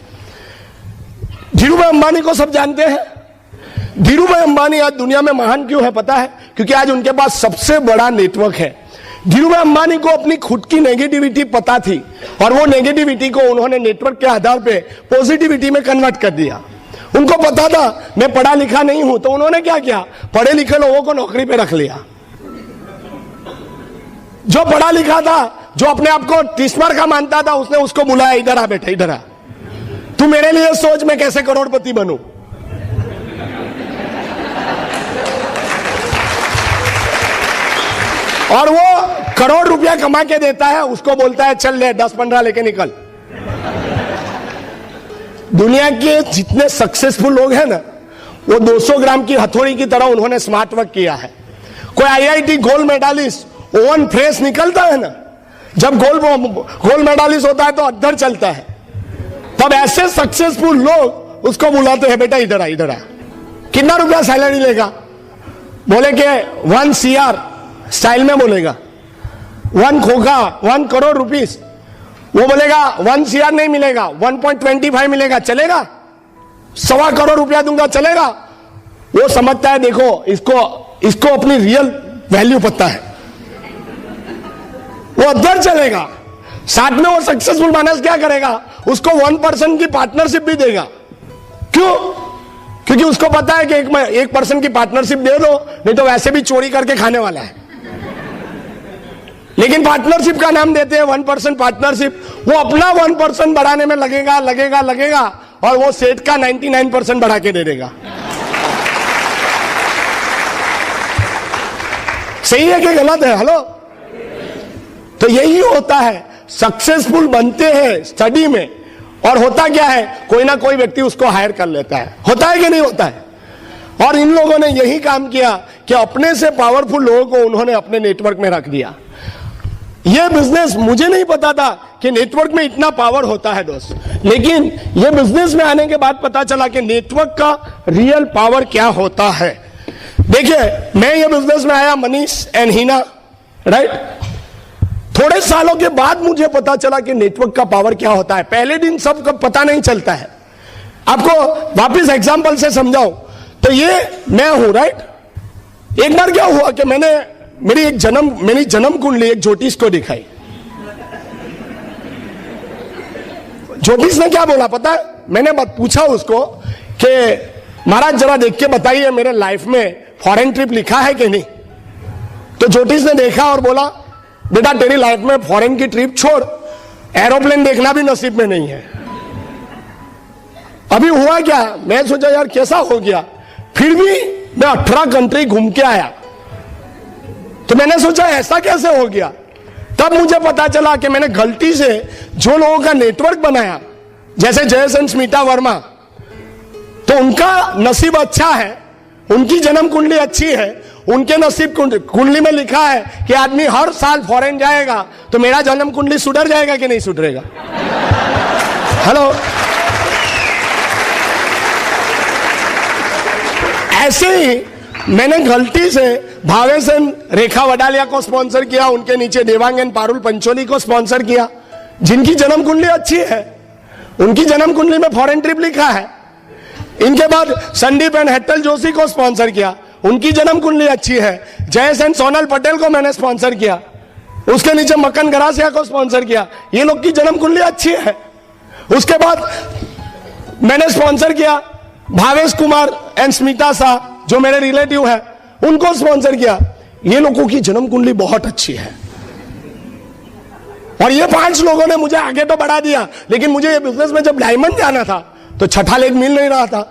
धीरूभाई अंबानी को सब जानते हैं। धीरूभाई अंबानी आज दुनिया में महान क्यों है पता है? क्योंकि आज उनके पास सबसे बड़ा नेटवर्क है। धीरूभाई अंबानी को अपनी खुद की नेगेटिविटी पता थी, और वो नेगेटिविटी को उन्होंने नेटवर्क के आधार पे पॉजिटिविटी में कन्वर्ट कर दिया। उनको पता था मैं पढ़ा लिखा नहीं हूं, तो उन्होंने क्या किया? पढ़े लिखे लोगों को नौकरी पे रख लिया। जो पढ़ा लिखा था, जो अपने आप को टिस्मर का मानता था, उसने उसको बुलाया, इधर आ बेटा, इधर आ, तू मेरे लिए सोच मैं कैसे करोड़पति बनूं। और वो करोड़ रुपया कमा के देता है, उसको बोलता है चल ले 10-15 लेके निकल। दुनिया के जितने सक्सेसफुल लोग हैं ना, वो 200 ग्राम की हथौड़ी की तरह उन्होंने स्मार्ट वर्क किया है। कोई IIT gold medallist oven fresh निकलता है ना, जब गोल्ड मेडलिस्ट होता है तो अद्धर चलता है, तब ऐसे सक्सेसफुल लोग उसको बुलाते हैं, बेटा इधर आ, इधर आ। कितना रुपया सैलरी लेगा? बोले कि 1 CR स्टाइल में बोलेगा, 1 खोखा 1 करोड़ रुपीस। वो बोलेगा 1 CR नहीं मिलेगा, 1.25 मिलेगा, चलेगा? 1.25 करोड़ रुपया दूंगा, चलेगा? वो समझता है देखो इसको अपनी रियल वैल्यू पता है, वो अद्धर चलेगा। साथ में वो सक्सेसफुल मानस क्या करेगा? उसको 1% की पार्टनरशिप भी देगा। क्यों? क्योंकि उसको पता है कि 1% की पार्टनरशिप दे दो, नहीं तो वैसे भी चोरी करके खाने वाला है। लेकिन पार्टनरशिप का नाम देते हैं 1% पार्टनरशिप। वो अपना 1% बढ़ाने में लगेगा, और वो सेठ का 99% बढ़ा के दे देगा। सही है कि गलत है? हेलो। तो यही होता है, सक्सेसफुल बनते हैं स्टडी में, और होता क्या है, कोई ना कोई व्यक्ति उसको हायर कर लेता है। होता है कि नहीं होता है? और इन लोगों ने यही काम किया कि अपने से पावरफुल लोगों को उन्होंने अपने नेटवर्क में रख दिया। ये बिजनेस मुझे नहीं पता था कि नेटवर्क में इतना पावर होता है दोस्त, लेकिन ये बिजनेस में आने के बाद पता चला कि नेटवर्क का रियल पावर क्या होता है। देखिए, मैं ये बिजनेस में आया, मनीष एंड हीना, राइट। थोड़े सालों के बाद मुझे पता चला कि नेटवर्क का पावर क्या होता है। पहले दिन सबको पता नहीं चलता है। आपको वापस एग्जांपल से समझाऊं तो ये मैं हूं, राइट। एक बार क्या हुआ कि मैंने मेरी जन्म कुंडली एक ज्योतिष को दिखाई। ज्योतिष ने क्या बोला पता है? मैंने पूछा उसको कि महाराज जरा देख के बताइए मेरे लाइफ में फॉरेन ट्रिप लिखा है कि नहीं। तो ज्योतिष ने देखा और बोला, बेटा तेरी लाइफ में फॉरेन की ट्रिप छोड़, एरोप्लेन देखना भी नसीब में नहीं है। अभी हुआ क्या, मैं सोचा यार कैसा हो गया, फिर भी मैं 18 कंट्री घूम के आया। तो मैंने सोचा ऐसा कैसे हो गया। तब मुझे पता चला कि मैंने गलती से जो लोगों का नेटवर्क बनाया, जैसे जयसन स्मिता वर्मा, तो उनका नसीब अच्छा है, उनकी जन्म कुंडली अच्छी है, उनके नसीब कुंडली में लिखा है कि आदमी हर साल फॉरेन जाएगा, तो मेरा जन्म कुंडली सुधर जाएगा कि नहीं सुधरेगा? हेलो। ऐसे ही मैंने गलती से भावेशन रेखा वडालिया को स्पॉन्सर किया, उनके नीचे देवांगन पारुल पंचोली को स्पॉन्सर किया, जिनकी जन्म कुंडली अच्छी है, उनकी जन्म कुंडली में फॉरेन ट्रिप लिखा है। इनके बाद संदीप एंड हेटल जोशी को स्पॉन्सर किया, उनकी जन्म कुंडली अच्छी है। जयेश एंड सोनल पटेल को मैंने स्पॉन्सर किया, उसके नीचे मक्कन गरासिया को स्पॉन्सर किया, ये लोग की जन्म कुंडली अच्छी है। उसके बाद मैंने स्पॉन्सर किया भावेश कुमार एंड स्मिता शाह, जो मेरे रिलेटिव है, उनको स्पॉन्सर किया, ये लोगों की जन्म कुंडली बहुत अच्छी है। और ये 5 लोगों ने मुझे आगे तो बढ़ा दिया, लेकिन मुझे ये बिजनेस में जब डायमंड जाना था तो छठा लेग मिल नहीं रहा था।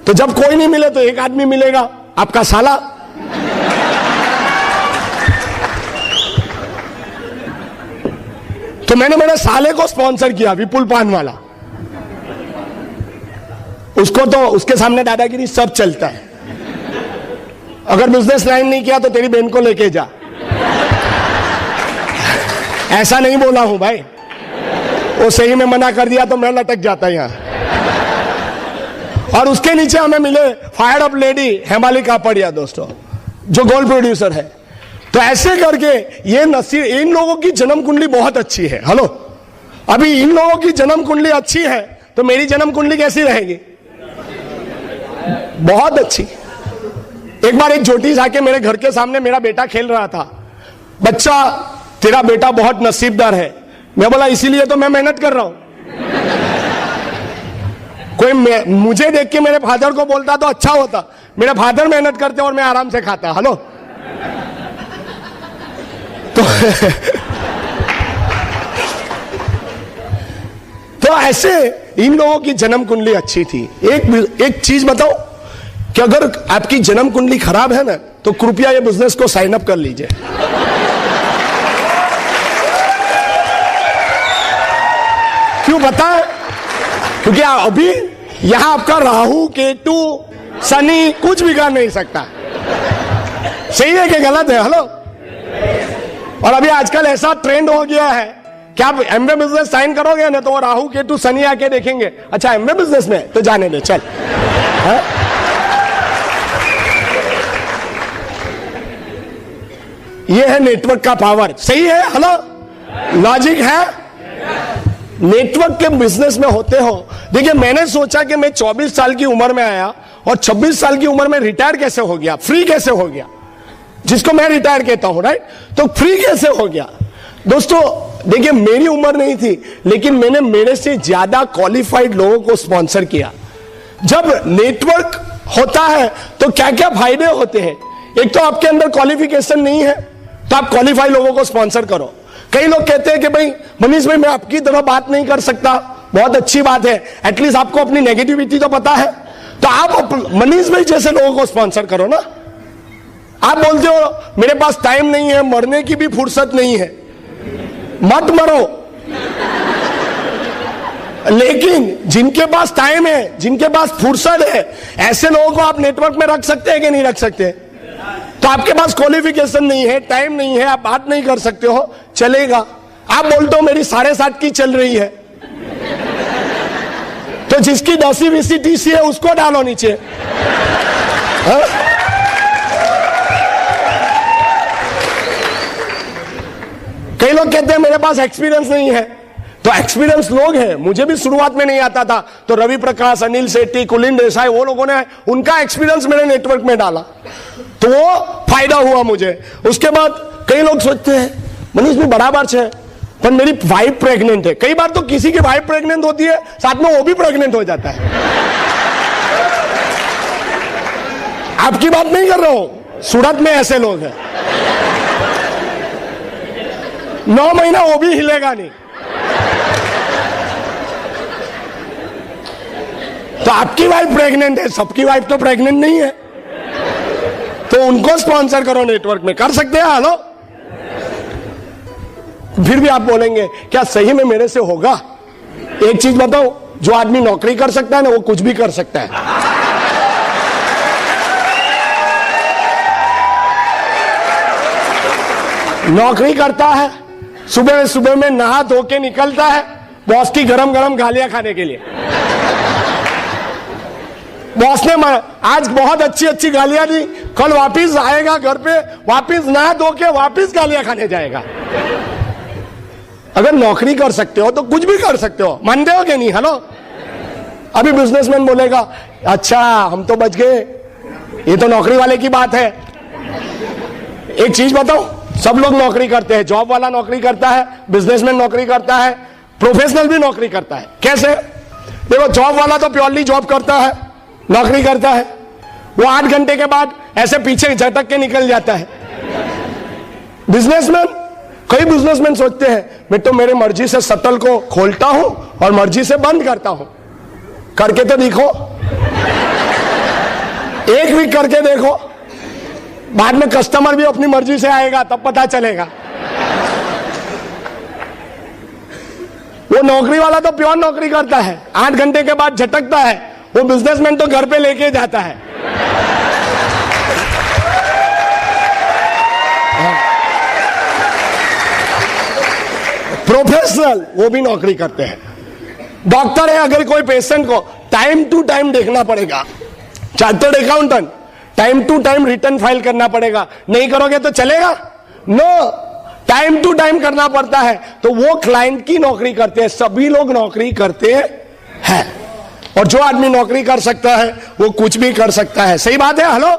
तो जब कोई नहीं मिले तो एक आदमी मिलेगा, आपका साला। तो मैंने मेरे साले को स्पॉन्सर किया, विपुल पान वाला। उसको तो उसके सामने दादागिरी सब चलता है। अगर बिजनेस लाइन नहीं किया तो तेरी बहन को लेके जा, ऐसा नहीं बोला हूं भाई, वो सही में मना कर दिया तो मैं लटक जाता यहां। और उसके नीचे हमें मिले fire up lady Hemali Kapadia दोस्तों, जो गोल्ड प्रोड्यूसर है। तो ऐसे करके ये नसीब, इन लोगों की जन्म कुंडली बहुत अच्छी है। हेलो, अभी इन लोगों की जन्म कुंडली अच्छी है तो मेरी जन्म कुंडली कैसी रहेगी? बहुत अच्छी। एक बार एक ज्योतिष आके मेरे घर के सामने, मेरा बेटा खेल रहा था, बच्चा तेरा बेटा बहुत नसीबदार है। मैं बोला इसीलिए तो मैं मेहनत कर रहा हूं। कोई मुझे देख के मेरे फादर को बोलता तो अच्छा होता, मेरे फादर मेहनत करते और मैं आराम से खाता। हेलो। तो ऐसे इन लोगों की जन्म कुंडली अच्छी थी। एक चीज बताओ कि अगर आपकी जन्म कुंडली खराब है ना, तो कृपया ये बिजनेस को साइन अप कर लीजिए। क्यों पता है? क्योंकि अभी यहां आपका राहु केतु शनि कुछ बिगाड़ नहीं सकता। सही है कि गलत है? हेलो। और अभी आजकल ऐसा ट्रेंड हो गया है कि आप एमवे बिजनेस साइन करोगे ना, तो वो राहु केतु शनि आके देखेंगे, अच्छा एमवे बिजनेस में तो जाने दे चल। ये है नेटवर्क का पावर। सही है? हेलो, लॉजिक है। नेटवर्क के बिजनेस में होते हो। देखिए, मैंने सोचा कि मैं 24 साल की उम्र में आया और 26 साल की उम्र में रिटायर कैसे हो गया, फ्री कैसे हो गया, जिसको मैं रिटायर कहता हूं, राइट। तो फ्री कैसे हो गया दोस्तों? देखिए, मेरी उम्र नहीं थी, लेकिन मैंने मेरे से ज्यादा क्वालिफाइड लोगों को स्पॉन्सर किया। जब नेटवर्क होता है तो क्या क्या फायदे होते हैं? एक तो आपके अंदर क्वालिफिकेशन नहीं है, तो आप क्वालिफाइड लोगों को स्पॉन्सर करो। कई लोग कहते हैं कि भाई मनीष भाई, मैं आपकी तरह बात नहीं कर सकता। बहुत अच्छी बात है, एटलीस्ट आपको अपनी नेगेटिविटी तो पता है, तो आप मनीष भाई जैसे लोगों को स्पॉन्सर करो ना। आप बोलते हो मेरे पास टाइम नहीं है, मरने की भी फुर्सत नहीं है, मत मरो। लेकिन जिनके पास टाइम है, जिनके पास फुर्सत है, ऐसे लोगों को आप नेटवर्क में रख सकते हैं कि नहीं रख सकते? तो आपके पास क्वालिफिकेशन नहीं है, टाइम नहीं है, आप बात नहीं कर सकते हो, चलेगा। आप बोलते हो मेरी 7.5 की चल रही है, तो जिसकी 10 TC है उसको डालो नीचे। हाँ? कई लोग कहते हैं मेरे पास एक्सपीरियंस नहीं है, तो एक्सपीरियंस लोग हैं। मुझे भी शुरुआत में नहीं आता था, तो रवि प्रकाश, अनिल सेठी, कुलिन देसाई, वो लोगों ने उनका एक्सपीरियंस मेरे नेटवर्क में डाला, तो वो फायदा हुआ मुझे। उसके बाद कई लोग सोचते हैं मनीष भी बराबर है, पर मेरी वाइफ प्रेग्नेंट है। कई बार तो किसी की वाइफ प्रेग्नेंट होती है, साथ में वो भी प्रेग्नेंट हो जाता है। आपकी बात नहीं कर रहा हूं, सूरत में ऐसे लोग हैं, 9 महीना वो भी हिलेगा नहीं। तो आपकी वाइफ प्रेग्नेंट है, सबकी वाइफ तो प्रेग्नेंट नहीं है, तो उनको स्पॉन्सर करो नेटवर्क में। कर सकते हैं? हेलो। फिर भी आप बोलेंगे क्या सही में मेरे से होगा? एक चीज बताओ, जो आदमी नौकरी कर सकता है ना, वो कुछ भी कर सकता है। नौकरी करता है, सुबह सुबह में नहा धो के निकलता है बॉस की गरम गरम गालियां खाने के लिए। बॉस ने आज बहुत अच्छी अच्छी गालियां दी, कल वापिस आएगा घर पे, वापिस नहा धो के वापिस गालियां खाने जाएगा। अगर नौकरी कर सकते हो तो कुछ भी कर सकते हो, मानते हो कि नहीं? हेलो। अभी बिजनेसमैन बोलेगा अच्छा हम तो बच गए, ये तो नौकरी वाले की बात है। एक चीज बताओ, सब लोग नौकरी करते हैं, जॉब वाला नौकरी करता है, बिजनेसमैन नौकरी करता है, प्रोफेशनल भी नौकरी करता है। कैसे? देखो, जॉब वाला तो प्योरली जॉब करता है, नौकरी करता है, वो 8 घंटे के बाद ऐसे पीछे झटक के निकल जाता है। बिजनेसमैन, कई बिजनेसमैन सोचते हैं मैं तो मेरे मर्जी से शटल को खोलता हूं और मर्जी से बंद करता हूं। करके तो देखो, एक वीक करके देखो, बाद में कस्टमर भी अपनी मर्जी से आएगा, तब पता चलेगा। वो नौकरी वाला तो प्योर नौकरी करता है, 8 घंटे के बाद झटकता है। वो बिजनेसमैन तो घर पे लेके जाता है। प्रोफेशनल वो भी नौकरी करते हैं। डॉक्टर है, अगर कोई पेशेंट को टाइम टू टाइम देखना पड़ेगा। Chartered accountant, time to time return file करना पड़ेगा। नहीं करोगे तो चलेगा? नो, टाइम टू टाइम करना पड़ता है। तो वो क्लाइंट की नौकरी करते हैं। सभी लोग नौकरी करते हैं, और जो आदमी नौकरी कर सकता है वो कुछ भी कर सकता है। सही बात है? हेलो।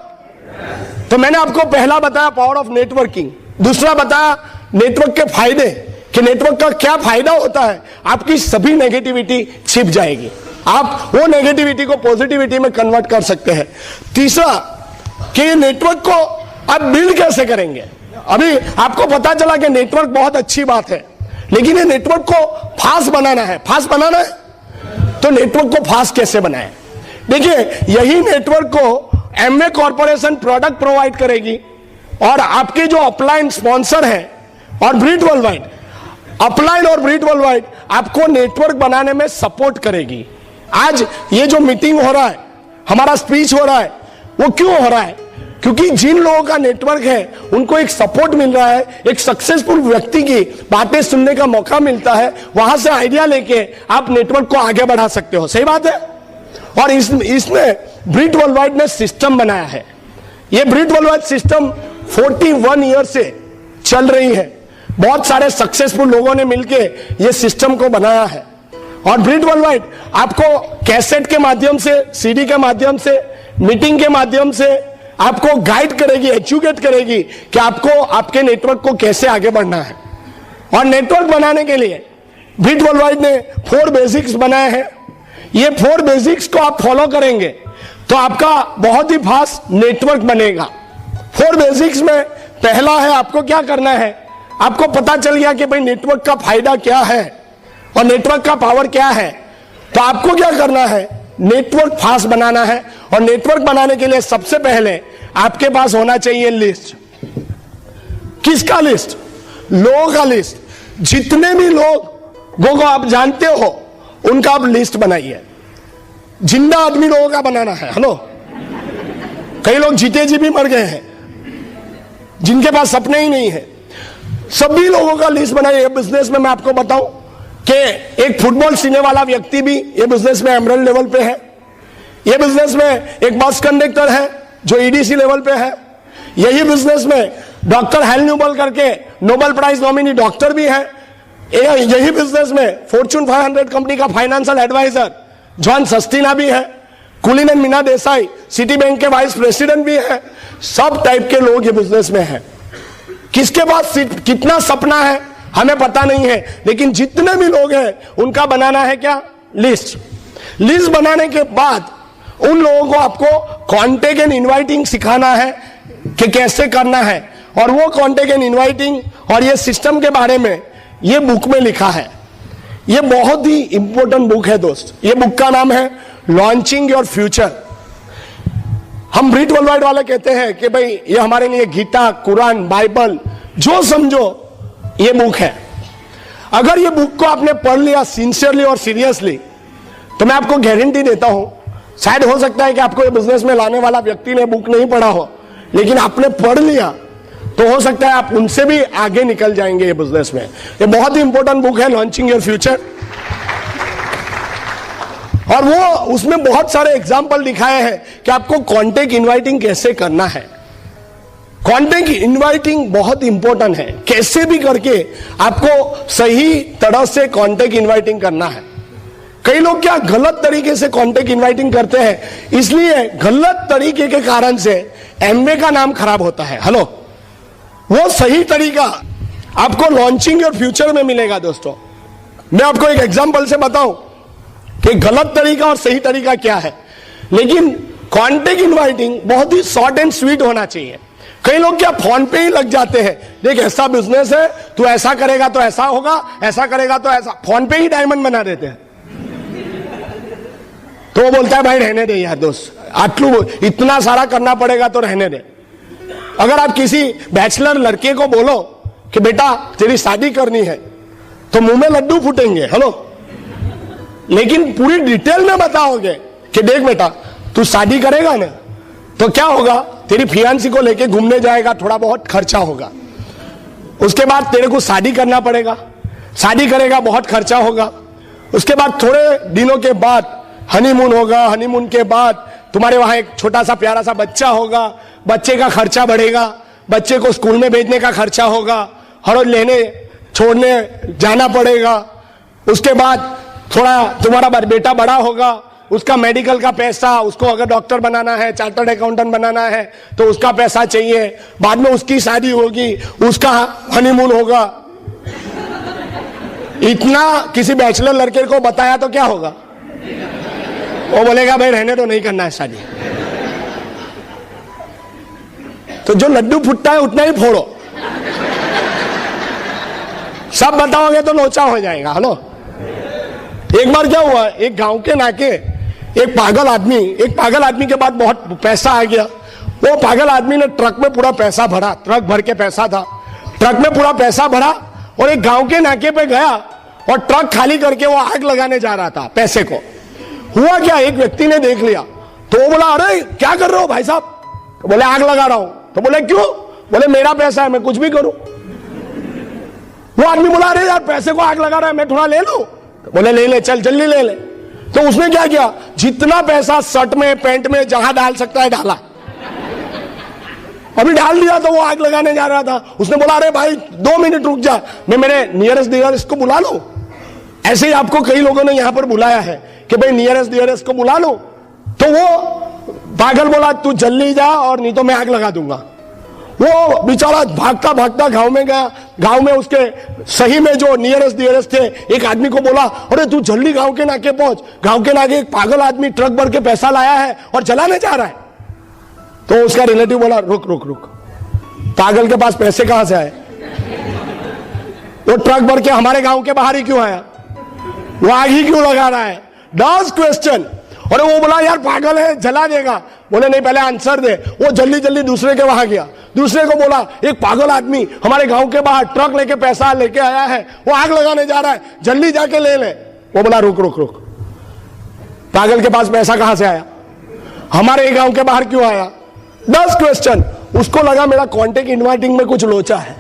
तो मैंने आपको पहला बताया पावर ऑफ नेटवर्किंग, दूसरा बताया नेटवर्क के फायदे, कि नेटवर्क का क्या फायदा होता है। आपकी सभी नेगेटिविटी छिप जाएगी, आप वो नेगेटिविटी को पॉजिटिविटी में कन्वर्ट कर सकते हैं। तीसरा, कि नेटवर्क को आप बिल्ड कैसे करेंगे। अभी आपको पता चला कि नेटवर्क बहुत अच्छी बात है, लेकिन ये नेटवर्क को फास्ट बनाना है। फास्ट बनाना है तो नेटवर्क को फास्ट कैसे बनाए? देखिए, यही नेटवर्क को एमवे कॉर्पोरेशन प्रोडक्ट प्रोवाइड करेगी, और आपके जो अपलाइन स्पॉन्सर है और ब्रीड वर्ल्ड वाइड, अपलाइन और ब्रीड वर्ल्ड वाइड आपको नेटवर्क बनाने में सपोर्ट करेगी। आज ये जो मीटिंग हो रहा है, हमारा स्पीच हो रहा है, वो क्यों हो रहा है? क्योंकि जिन लोगों का नेटवर्क है उनको एक सपोर्ट मिल रहा है, एक सक्सेसफुल व्यक्ति की बातें सुनने का मौका मिलता है, वहां से आइडिया लेके आप नेटवर्क को आगे बढ़ा सकते हो। सही बात है? और इसमें ब्रीड वर्ल्ड वाइड ने सिस्टम बनाया है। ये breed world wide system 41 year से चल रही है। बहुत सारे सक्सेसफुल लोगों ने मिलके ये सिस्टम को बनाया है। और ब्रीड वर्ल्ड वाइड आपको कैसेट के माध्यम से, सीडी के माध्यम से, मीटिंग के माध्यम से आपको गाइड करेगी, एजुकेट करेगी कि आपको आपके नेटवर्क को कैसे आगे बढ़ना है। और नेटवर्क बनाने के लिए ब्रीड वर्ल्ड वाइड ने 4 बेसिक्स बनाए हैं। ये 4 बेसिक्स को आप फॉलो करेंगे तो आपका बहुत ही फास्ट नेटवर्क बनेगा। 4 बेसिक्स में पहला है, आपको क्या करना है, आपको पता चल गया कि भाई नेटवर्क का फायदा क्या है और नेटवर्क का पावर क्या है, तो आपको क्या करना है, नेटवर्क फास्ट बनाना है। और नेटवर्क बनाने के लिए सबसे पहले आपके पास होना चाहिए लिस्ट। किसका लिस्ट? लोगों का लिस्ट। जितने भी लोगों को आप जानते हो उनका आप लिस्ट बनाइए। जिंदा आदमी लोगों का बनाना है। हेलो, कई लोग जीते जी भी मर गए हैं, जिनके पास सपने ही नहीं है। सभी लोगों का लिस्ट बनाइए। ये बिजनेस में मैं आपको बताऊं कि एक फुटबॉल सीने वाला व्यक्ति भी ये बिजनेस में एमरल्ड लेवल पे है। ये बिजनेस में एक बस कंडक्टर है जो ईडीसी लेवल पे है। यही बिजनेस में डॉक्टर हेल न्यूबल करके नोबेल प्राइज नॉमिनी डॉक्टर भी है। यही बिजनेस में फॉर्च्यून 500 कंपनी का फाइनेंशियल एडवाइजर जॉन सस्तीना भी है। कुलीन and Meena Desai city bank के वाइस प्रेसिडेंट भी है। सब टाइप के लोग ये बिजनेस में हैं। किसके पास कितना सपना है हमें पता नहीं है, लेकिन जितने भी लोग हैं उनका बनाना है क्या, लिस्ट। लिस्ट बनाने के बाद उन लोगों को आपको कॉन्टेक्ट एंड इनवाइटिंग सिखाना है कि कैसे करना है। और वो कॉन्टेक्ट एंड इनवाइटिंग और ये सिस्टम के बारे में ये बुक में लिखा है। ये बहुत ही इंपॉर्टेंट बुक है दोस्त। ये बुक का नाम है लॉन्चिंग योर फ्यूचर। हम ब्रिट वर्ल्ड वाइड वाले कहते हैं कि भाई ये हमारे लिए गीता, कुरान, बाइबल जो समझो ये बुक है। अगर ये बुक को आपने पढ़ लिया सिंसियरली और सीरियसली तो मैं आपको गारंटी देता हूं, शायद हो सकता है कि आपको ये बिजनेस में लाने वाला व्यक्ति ने बुक नहीं पढ़ा हो, लेकिन आपने पढ़ लिया तो हो सकता है आप उनसे भी आगे निकल जाएंगे ये बिजनेस में। ये बहुत ही इंपॉर्टेंट बुक है लॉन्चिंग योर फ्यूचर। और वो उसमें बहुत सारे एग्जाम्पल दिखाए हैं कि आपको कॉन्टेक्ट इनवाइटिंग कैसे करना है। कॉन्टेक्ट इनवाइटिंग बहुत इंपॉर्टेंट है। कैसे भी करके आपको सही तरह से कॉन्टेक्ट इनवाइटिंग करना है। कई लोग क्या गलत तरीके से कॉन्टेक्ट इनवाइटिंग करते हैं, इसलिए गलत तरीके के कारण से एमवे का नाम खराब होता है। हेलो, वो सही तरीका आपको लॉन्चिंग योर फ्यूचर में मिलेगा दोस्तों। मैं आपको एक एग्जांपल से बताऊं कि गलत तरीका और सही तरीका क्या है। लेकिन कॉन्टेक्ट इनवाइटिंग बहुत ही शॉर्ट एंड स्वीट होना चाहिए। कई लोग क्या फोन पे ही लग जाते हैं, देख ऐसा बिजनेस है, तू ऐसा करेगा तो ऐसा होगा, ऐसा करेगा तो ऐसा, फोन पे ही डायमंड बना देते हैं। तो वो बोलता है भाई रहने दे यार दोस्त, आटलू इतना सारा करना पड़ेगा तो रहने दे। अगर आप किसी बैचलर लड़के को बोलो कि बेटा तेरी शादी करनी है तो मुंह में लड्डू फूटेंगे। हेलो, लेकिन पूरी डिटेल में बताओगे कि देख बेटा तू शादी करेगा ना तो क्या होगा, तेरी फियांसी को लेके घूमने जाएगा, थोड़ा बहुत खर्चा होगा, उसके बाद तेरे को शादी करना पड़ेगा, शादी करेगा बहुत खर्चा होगा, उसके बाद थोड़े दिनों के बाद हनीमून होगा, हनीमून के बाद तुम्हारे वहां एक छोटा सा प्यारा सा बच्चा होगा, बच्चे का खर्चा बढ़ेगा, बच्चे को स्कूल में भेजने का खर्चा होगा, हर रोज लेने छोड़ने जाना पड़ेगा, उसके बाद थोड़ा तुम्हारा बेटा बड़ा होगा, उसका मेडिकल का पैसा, उसको अगर डॉक्टर बनाना है, चार्टर्ड अकाउंटेंट बनाना है तो उसका पैसा चाहिए, बाद में उसकी शादी होगी, उसका हनीमून होगा। इतना किसी बैचलर लड़के को बताया तो क्या होगा, वो बोलेगा भाई रहने तो नहीं करना है शादी। तो जो लड्डू फूटता है उतना ही फोड़ो, सब बताओगे तो लोचा हो जाएगा। हेलो, एक बार क्या हुआ, एक गांव के नाके एक पागल आदमी के बाद बहुत पैसा आ गया। वो पागल आदमी ने ट्रक में पूरा पैसा भरा, ट्रक भर के पैसा था, ट्रक में पूरा पैसा भरा और एक गांव के नाके पे गया और ट्रक खाली करके वो आग लगाने जा रहा था पैसे को। हुआ क्या, एक व्यक्ति ने देख लिया तो वो बोला अरे क्या कर रहे हो भाई साहब, तो बोले आग लगा रहा हूं। तो बोले क्यों, बोले मेरा पैसा है मैं कुछ भी करूं। वो आदमी बोला अरे यार पैसे को आग लगा रहा है मैं थोड़ा ले लूं, तो बोले ले ले चल जल्दी ले ले। तो उसने क्या किया, जितना पैसा शर्ट में पैंट में जहां डाल सकता है डाला, अभी डाल दिया तो वो आग लगाने जा रहा था। उसने बोला अरे भाई 2 मिनट रुक जा, मैं मेरे नियरेस्ट डियरेस्ट को बुला लूं। ऐसे ही आपको कई लोगों ने यहां पर बुलाया है कि भाई नियरेस्ट डियरेस्ट को बुला लो, तो वो पागल बोला तू जल्दी जा और नहीं तो मैं आग लगा दूंगा। वो बेचारा भागता भागता गांव में गया, गांव में उसके सही में जो नियरेस्ट डियरेस्ट थे एक आदमी को बोला अरे तू जल्दी गांव के नाके पहुंच, गांव के नाके एक पागल आदमी ट्रक भर के पैसा लाया है और जलाने जा रहा है। तो उसका रिलेटिव बोला रुक रुक रुक, पागल के पास पैसे कहां से आए, वो ट्रक भर के हमारे गांव के बाहर ही क्यों आया, वो आग ही क्यों लगा रहा है, 10 क्वेश्चन। और वो बोला यार पागल है जला देगा, बोले नहीं पहले आंसर दे। वो जल्दी जल्दी दूसरे के वहां गया, दूसरे को बोला एक पागल आदमी हमारे गांव के बाहर ट्रक लेके पैसा लेके आया है, वो आग लगाने जा रहा है, जल्दी जाके ले ले। वो बोला रुक रुक रुक, पागल के पास पैसा कहां से आया, हमारे गांव के बाहर क्यों आया, 10 क्वेश्चन। उसको लगा मेरा कॉन्टेक्ट इनवाइटिंग में कुछ लोचा है।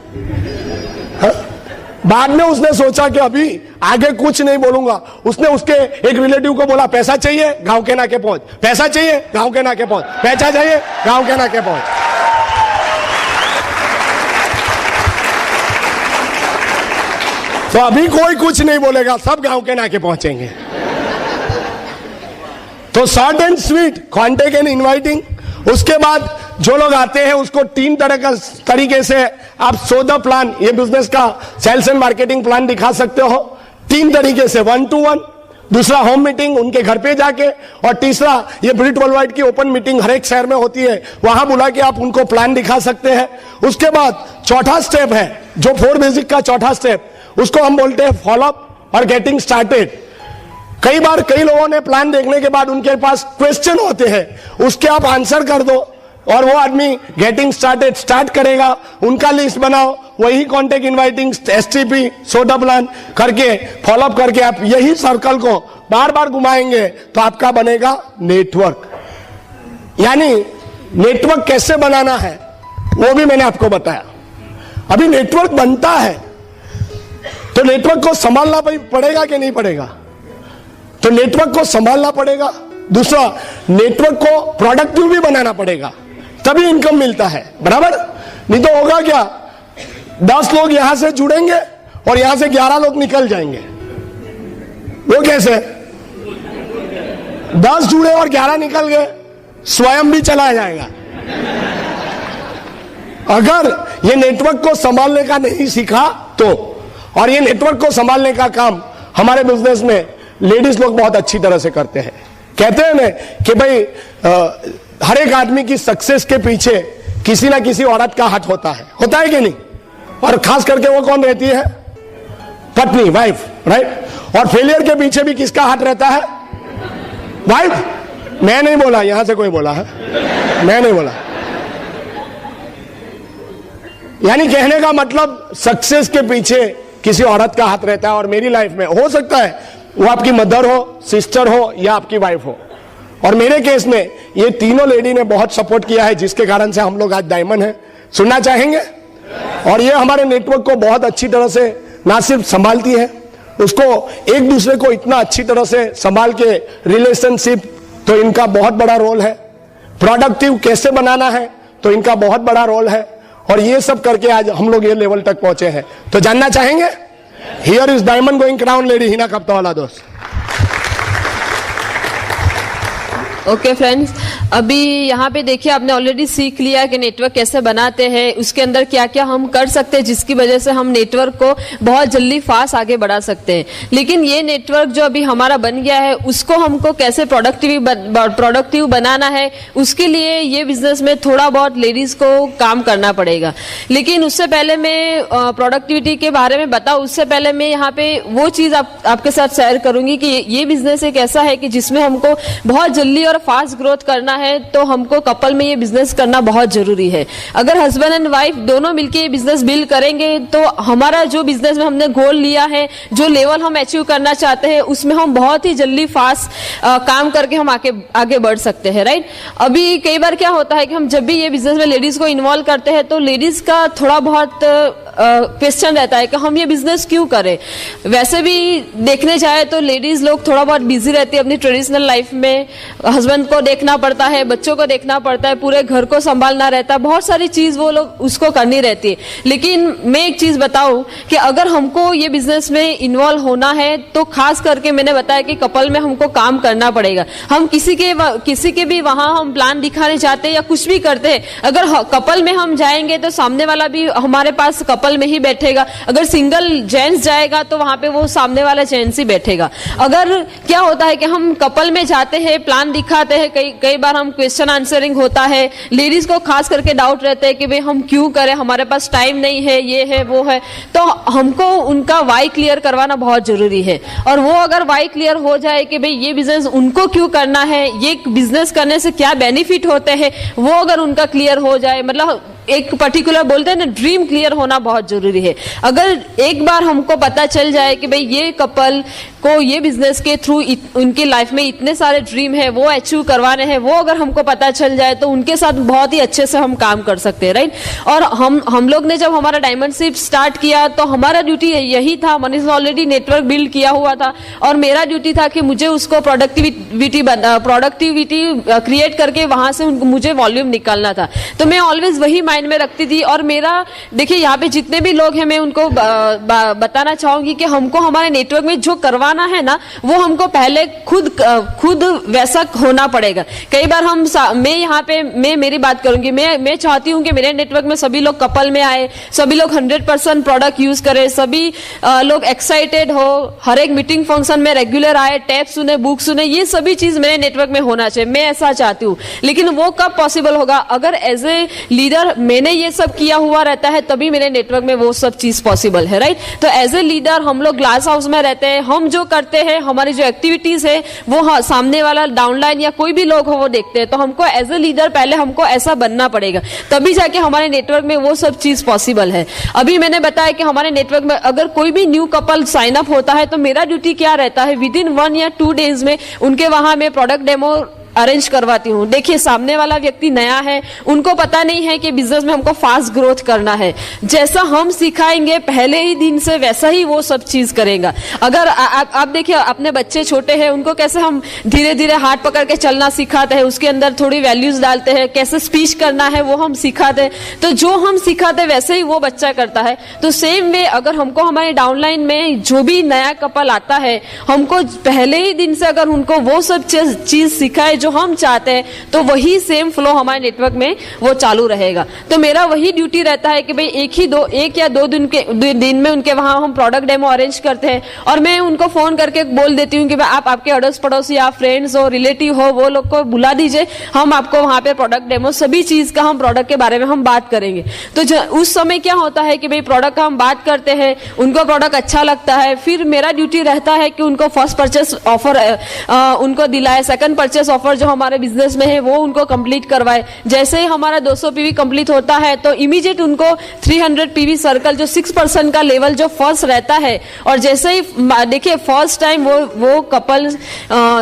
हाँ? बाद में उसने सोचा कि अभी आगे कुछ नहीं बोलूंगा, उसने उसके एक रिलेटिव को बोला पैसा चाहिए, गांव के नाके पहुंच, पैसा चाहिए, गांव के नाके पहुंच, पैसा चाहिए, गांव के नाके पहुंच। तो अभी कोई कुछ नहीं बोलेगा, सब गांव के नाके पहुंचेंगे। तो short and sweet, contact and inviting. उसके बाद जो लोग आते हैं उसको 3 तरीके से आप सो द प्लान, ये बिजनेस का सेल्स एंड मार्केटिंग प्लान दिखा सकते हो 3 तरीके से, 1 to 1, दूसरा होम मीटिंग उनके घर पे जाके, और तीसरा ये ब्रिट वर्ल्डवाइड की ओपन मीटिंग हर एक शहर में होती है, वहां बुला के आप उनको प्लान दिखा सकते हैं। उसके बाद चौथा स्टेप है, जो 4 बेसिक का चौथा स्टेप, उसको हम बोलते हैं फॉलोअप और गेटिंग स्टार्टेड। कई बार कई लोगों ने प्लान देखने के बाद उनके पास क्वेश्चन होते हैं, उसके आप आंसर कर दो और वो आदमी गेटिंग स्टार्टेड स्टार्ट करेगा, उनका लिस्ट बनाओ, वही contact inviting, STP, soda plan करके फॉलोअप करके आप यही सर्कल को बार बार घुमाएंगे तो आपका बनेगा नेटवर्क। यानी नेटवर्क कैसे बनाना है वो भी मैंने आपको बताया। अभी नेटवर्क बनता है तो नेटवर्क को संभालना पड़ेगा कि नहीं पड़ेगा? तो नेटवर्क को संभालना पड़ेगा। दूसरा, नेटवर्क को प्रोडक्टिव भी बनाना पड़ेगा, तभी इनकम मिलता है, बराबर? नहीं तो होगा क्या, 10 लोग यहां से जुड़ेंगे और यहां से 11 लोग निकल जाएंगे। वो कैसे? 10 जुड़े और 11 निकल गए, स्वयं भी चला जाएगा। अगर ये नेटवर्क को संभालने का नहीं सीखा तो, और ये नेटवर्क को संभालने का काम हमारे बिजनेस में लेडीज लोग बहुत अच्छी तरह से करते हैं। कहते हैं ना कि भाई हर एक आदमी की सक्सेस के पीछे किसी ना किसी औरत का हाथ होता है कि नहीं? और खास करके वो कौन रहती है? पत्नी, वाइफ, राइट? और फेलियर के पीछे भी किसका हाथ रहता है? वाइफ। मैं नहीं बोला, यहां से कोई बोला है, मैं नहीं बोला। यानी कहने का मतलब सक्सेस के पीछे किसी औरत का हाथ रहता है। और मेरी लाइफ में हो सकता है वो आपकी मदर हो, सिस्टर हो या आपकी वाइफ हो, और मेरे केस में ये तीनों लेडी ने बहुत सपोर्ट किया है, जिसके कारण से हम लोग आज डायमंड हैं। सुनना चाहेंगे? और ये हमारे नेटवर्क को बहुत अच्छी तरह से ना सिर्फ संभालती है, उसको एक दूसरे को इतना अच्छी तरह से संभाल के रिलेशनशिप, तो इनका बहुत बड़ा रोल है। प्रोडक्टिव कैसे बनाना है तो इनका बहुत बड़ा रोल है। और ये सब करके आज हम लोग ये लेवल तक पहुंचे हैं। तो जानना चाहेंगे? Here is diamond going crown lady Hina कप्तावाला दोस्त। ओके फ्रेंड्स, अभी यहाँ पे देखिए आपने ऑलरेडी सीख लिया कि नेटवर्क कैसे बनाते हैं, उसके अंदर क्या क्या हम कर सकते हैं जिसकी वजह से हम नेटवर्क को बहुत जल्दी फास्ट आगे बढ़ा सकते हैं। लेकिन ये नेटवर्क जो अभी हमारा बन गया है उसको हमको कैसे प्रोडक्टिव बनाना है, उसके लिए ये बिजनेस में थोड़ा बहुत लेडीज को काम करना पड़ेगा। लेकिन उससे पहले मैं प्रोडक्टिविटी के बारे में बताऊँ, उससे पहले मैं यहाँ पे वो चीज आपके साथ शेयर करूंगी कि ये बिजनेस एक ऐसा है कि जिसमें हमको बहुत जल्दी और फास्ट ग्रोथ करना है, तो हमको कपल में ये बिजनेस करना बहुत जरूरी है। अगर हस्बैंड एंड वाइफ दोनों मिलके ये बिजनेस बिल्ड करेंगे तो हमारा जो बिजनेस में हमने गोल लिया है, जो लेवल हम अचीव करना चाहते हैं, उसमें हम बहुत ही जल्दी फास्ट काम करके हम आगे बढ़ सकते हैं, राइट? अभी कई बार क्या होता है कि हम जब भी ये बिजनेस में लेडीज को इन्वॉल्व करते हैं तो लेडीज का थोड़ा बहुत क्वेश्चन रहता है कि हम ये बिजनेस क्यों करें। वैसे भी देखने जाए तो लेडीज लोग थोड़ा बहुत बिजी रहती है अपनी ट्रेडिशनल लाइफ में, हस्बैंड को देखना पड़ता है, बच्चों को देखना पड़ता है, पूरे घर को संभालना रहता है, बहुत सारी चीज वो लोग उसको करनी रहती है। लेकिन मैं एक चीज बताऊं कि अगर हमको ये बिजनेस में इन्वॉल्व होना है तो खास करके मैंने बताया कि कपल में हमको काम करना पड़ेगा। हम किसी के भी वहां हम प्लान दिखाने जाते हैं या कुछ भी करते हैं, अगर कपल में हम जाएंगे तो सामने वाला भी हमारे पास कपल में ही बैठेगा। अगर सिंगल जेंट्स जाएगा तो वहां पे वो सामने वाला जेंट्स ही बैठेगा। अगर क्या होता है कि हम कपल में जाते हैं, प्लान दिखाते हैं, कई बार हम क्वेश्चन आंसरिंग होता है, लेडीज को खास करके डाउट रहता है कि भाई हम क्यों करें, हमारे पास टाइम नहीं है, ये है वो है, तो हमको उनका वाई क्लियर करवाना बहुत जरूरी है। और वो अगर वाई क्लियर हो जाए कि भाई ये बिजनेस उनको क्यों करना है, ये बिजनेस करने से क्या बेनिफिट होते हैं, वो अगर उनका क्लियर हो जाए, मतलब एक पर्टिकुलर बोलते हैं ना, ड्रीम क्लियर होना बहुत जरूरी है। अगर एक बार हमको पता चल जाए कि भाई ये कपल को ये बिजनेस के थ्रू उनकी लाइफ में इतने सारे ड्रीम है वो अचीव करवाने हैं, वो अगर हमको पता चल जाए तो उनके साथ बहुत ही अच्छे से हम काम कर सकते हैं, राइट। और हम लोग ने जब हमारा डायमंडशिप स्टार्ट किया तो हमारा ड्यूटी यही था, मनीष ने ऑलरेडी नेटवर्क बिल्ड किया हुआ था और मेरा ड्यूटी था कि मुझे उसको प्रोडक्टिविटी क्रिएट करके वहां से मुझे वॉल्यूम निकालना था। तो मैं ऑलवेज वही माइंड में रखती थी। और मेरा देखिए यहाँ पे जितने भी लोग हैं मैं उनको बताना चाहूंगी कि हमको हमारे नेटवर्क में जो करवाना है ना वो हमको पहले खुद वैसा होना पड़ेगा। कई बार मैं यहाँ पे मैं मेरी बात करूंगी, मैं चाहती हूँ कि मेरे नेटवर्क में सभी लोग कपल में आए, सभी लोग 100% प्रोडक्ट यूज करें, सभी लोग एक्साइटेड हो, हर एक मीटिंग फंक्शन में रेगुलर आए, टैप सुने, बुक सुने, ये सभी चीज मेरे नेटवर्क में होना चाहिए। मैं ऐसा चाहती हूँ। लेकिन वो कब पॉसिबल होगा? अगर एज ए लीडर मैंने ये सब किया हुआ रहता है तभी मेरे नेटवर्क में वो सब चीज पॉसिबल है, राइट। तो एज ए लीडर हम लोग ग्लास हाउस में रहते हैं, हम जो करते हैं, हमारी जो एक्टिविटीज है वो सामने वाला डाउनलाइन या कोई भी लोग हो वो देखते हैं। तो हमको एज ए लीडर पहले हमको ऐसा बनना पड़ेगा, तभी जाके हमारे नेटवर्क में वो सब चीज पॉसिबल है। अभी मैंने बताया कि हमारे नेटवर्क में अगर कोई भी न्यू कपल साइन अप होता है तो मेरा ड्यूटी क्या रहता है, विद इन 1 या 2 डेज में उनके वहां में प्रोडक्ट डेमो अरेंज करवाती हूँ। देखिए सामने वाला व्यक्ति नया है, उनको पता नहीं है कि बिजनेस में हमको फास्ट ग्रोथ करना है। जैसा हम सिखाएंगे पहले ही दिन से वैसा ही वो सब चीज करेगा। अगर आप देखिए अपने बच्चे छोटे हैं, उनको कैसे हम धीरे धीरे हाथ पकड़ के चलना सिखाते हैं, उसके अंदर थोड़ी वैल्यूज डालते हैं, कैसे स्पीच करना है वो हम सिखाते हैं। तो जो हम सिखाते वैसे ही वो बच्चा करता है। तो सेम वे अगर हमको हमारे डाउनलाइन में जो भी नया कपल आता है, हमको पहले ही दिन से अगर उनको वो सब चीज सिखाए जो हम चाहते हैं तो वही सेम फ्लो हमारे नेटवर्क में वो चालू रहेगा। तो मेरा वही ड्यूटी रहता है कि भाई एक या दो दिन में उनके वहां हम प्रोडक्ट डेमो अरेंज करते हैं और मैं उनको फोन करके बोल देती हूँ कि भाई आप आपके अड़ोस पड़ोसी या फ्रेंड्स हो, रिलेटिव हो, वो लोग को बुला दीजिए, हम आपको वहां पे प्रोडक्ट डेमो सभी चीज का हम प्रोडक्ट के बारे में हम बात करेंगे। तो उस समय क्या होता है कि भाई प्रोडक्ट का हम बात करते हैं, उनको प्रोडक्ट अच्छा लगता है, फिर मेरा ड्यूटी रहता है कि उनको फर्स्ट परचेस ऑफर उनको दिलाए, सेकंड परचेस ऑफर जो हमारे बिजनेस में है वो उनको कंप्लीट करवाए। जैसे ही हमारा 200 पीवी कंप्लीट होता है तो इमीडिएट उनको 300 पीवी सर्कल जो 6% का लेवल जो फर्स्ट रहता है, और जैसे ही देखिए फर्स्ट टाइम वो कपल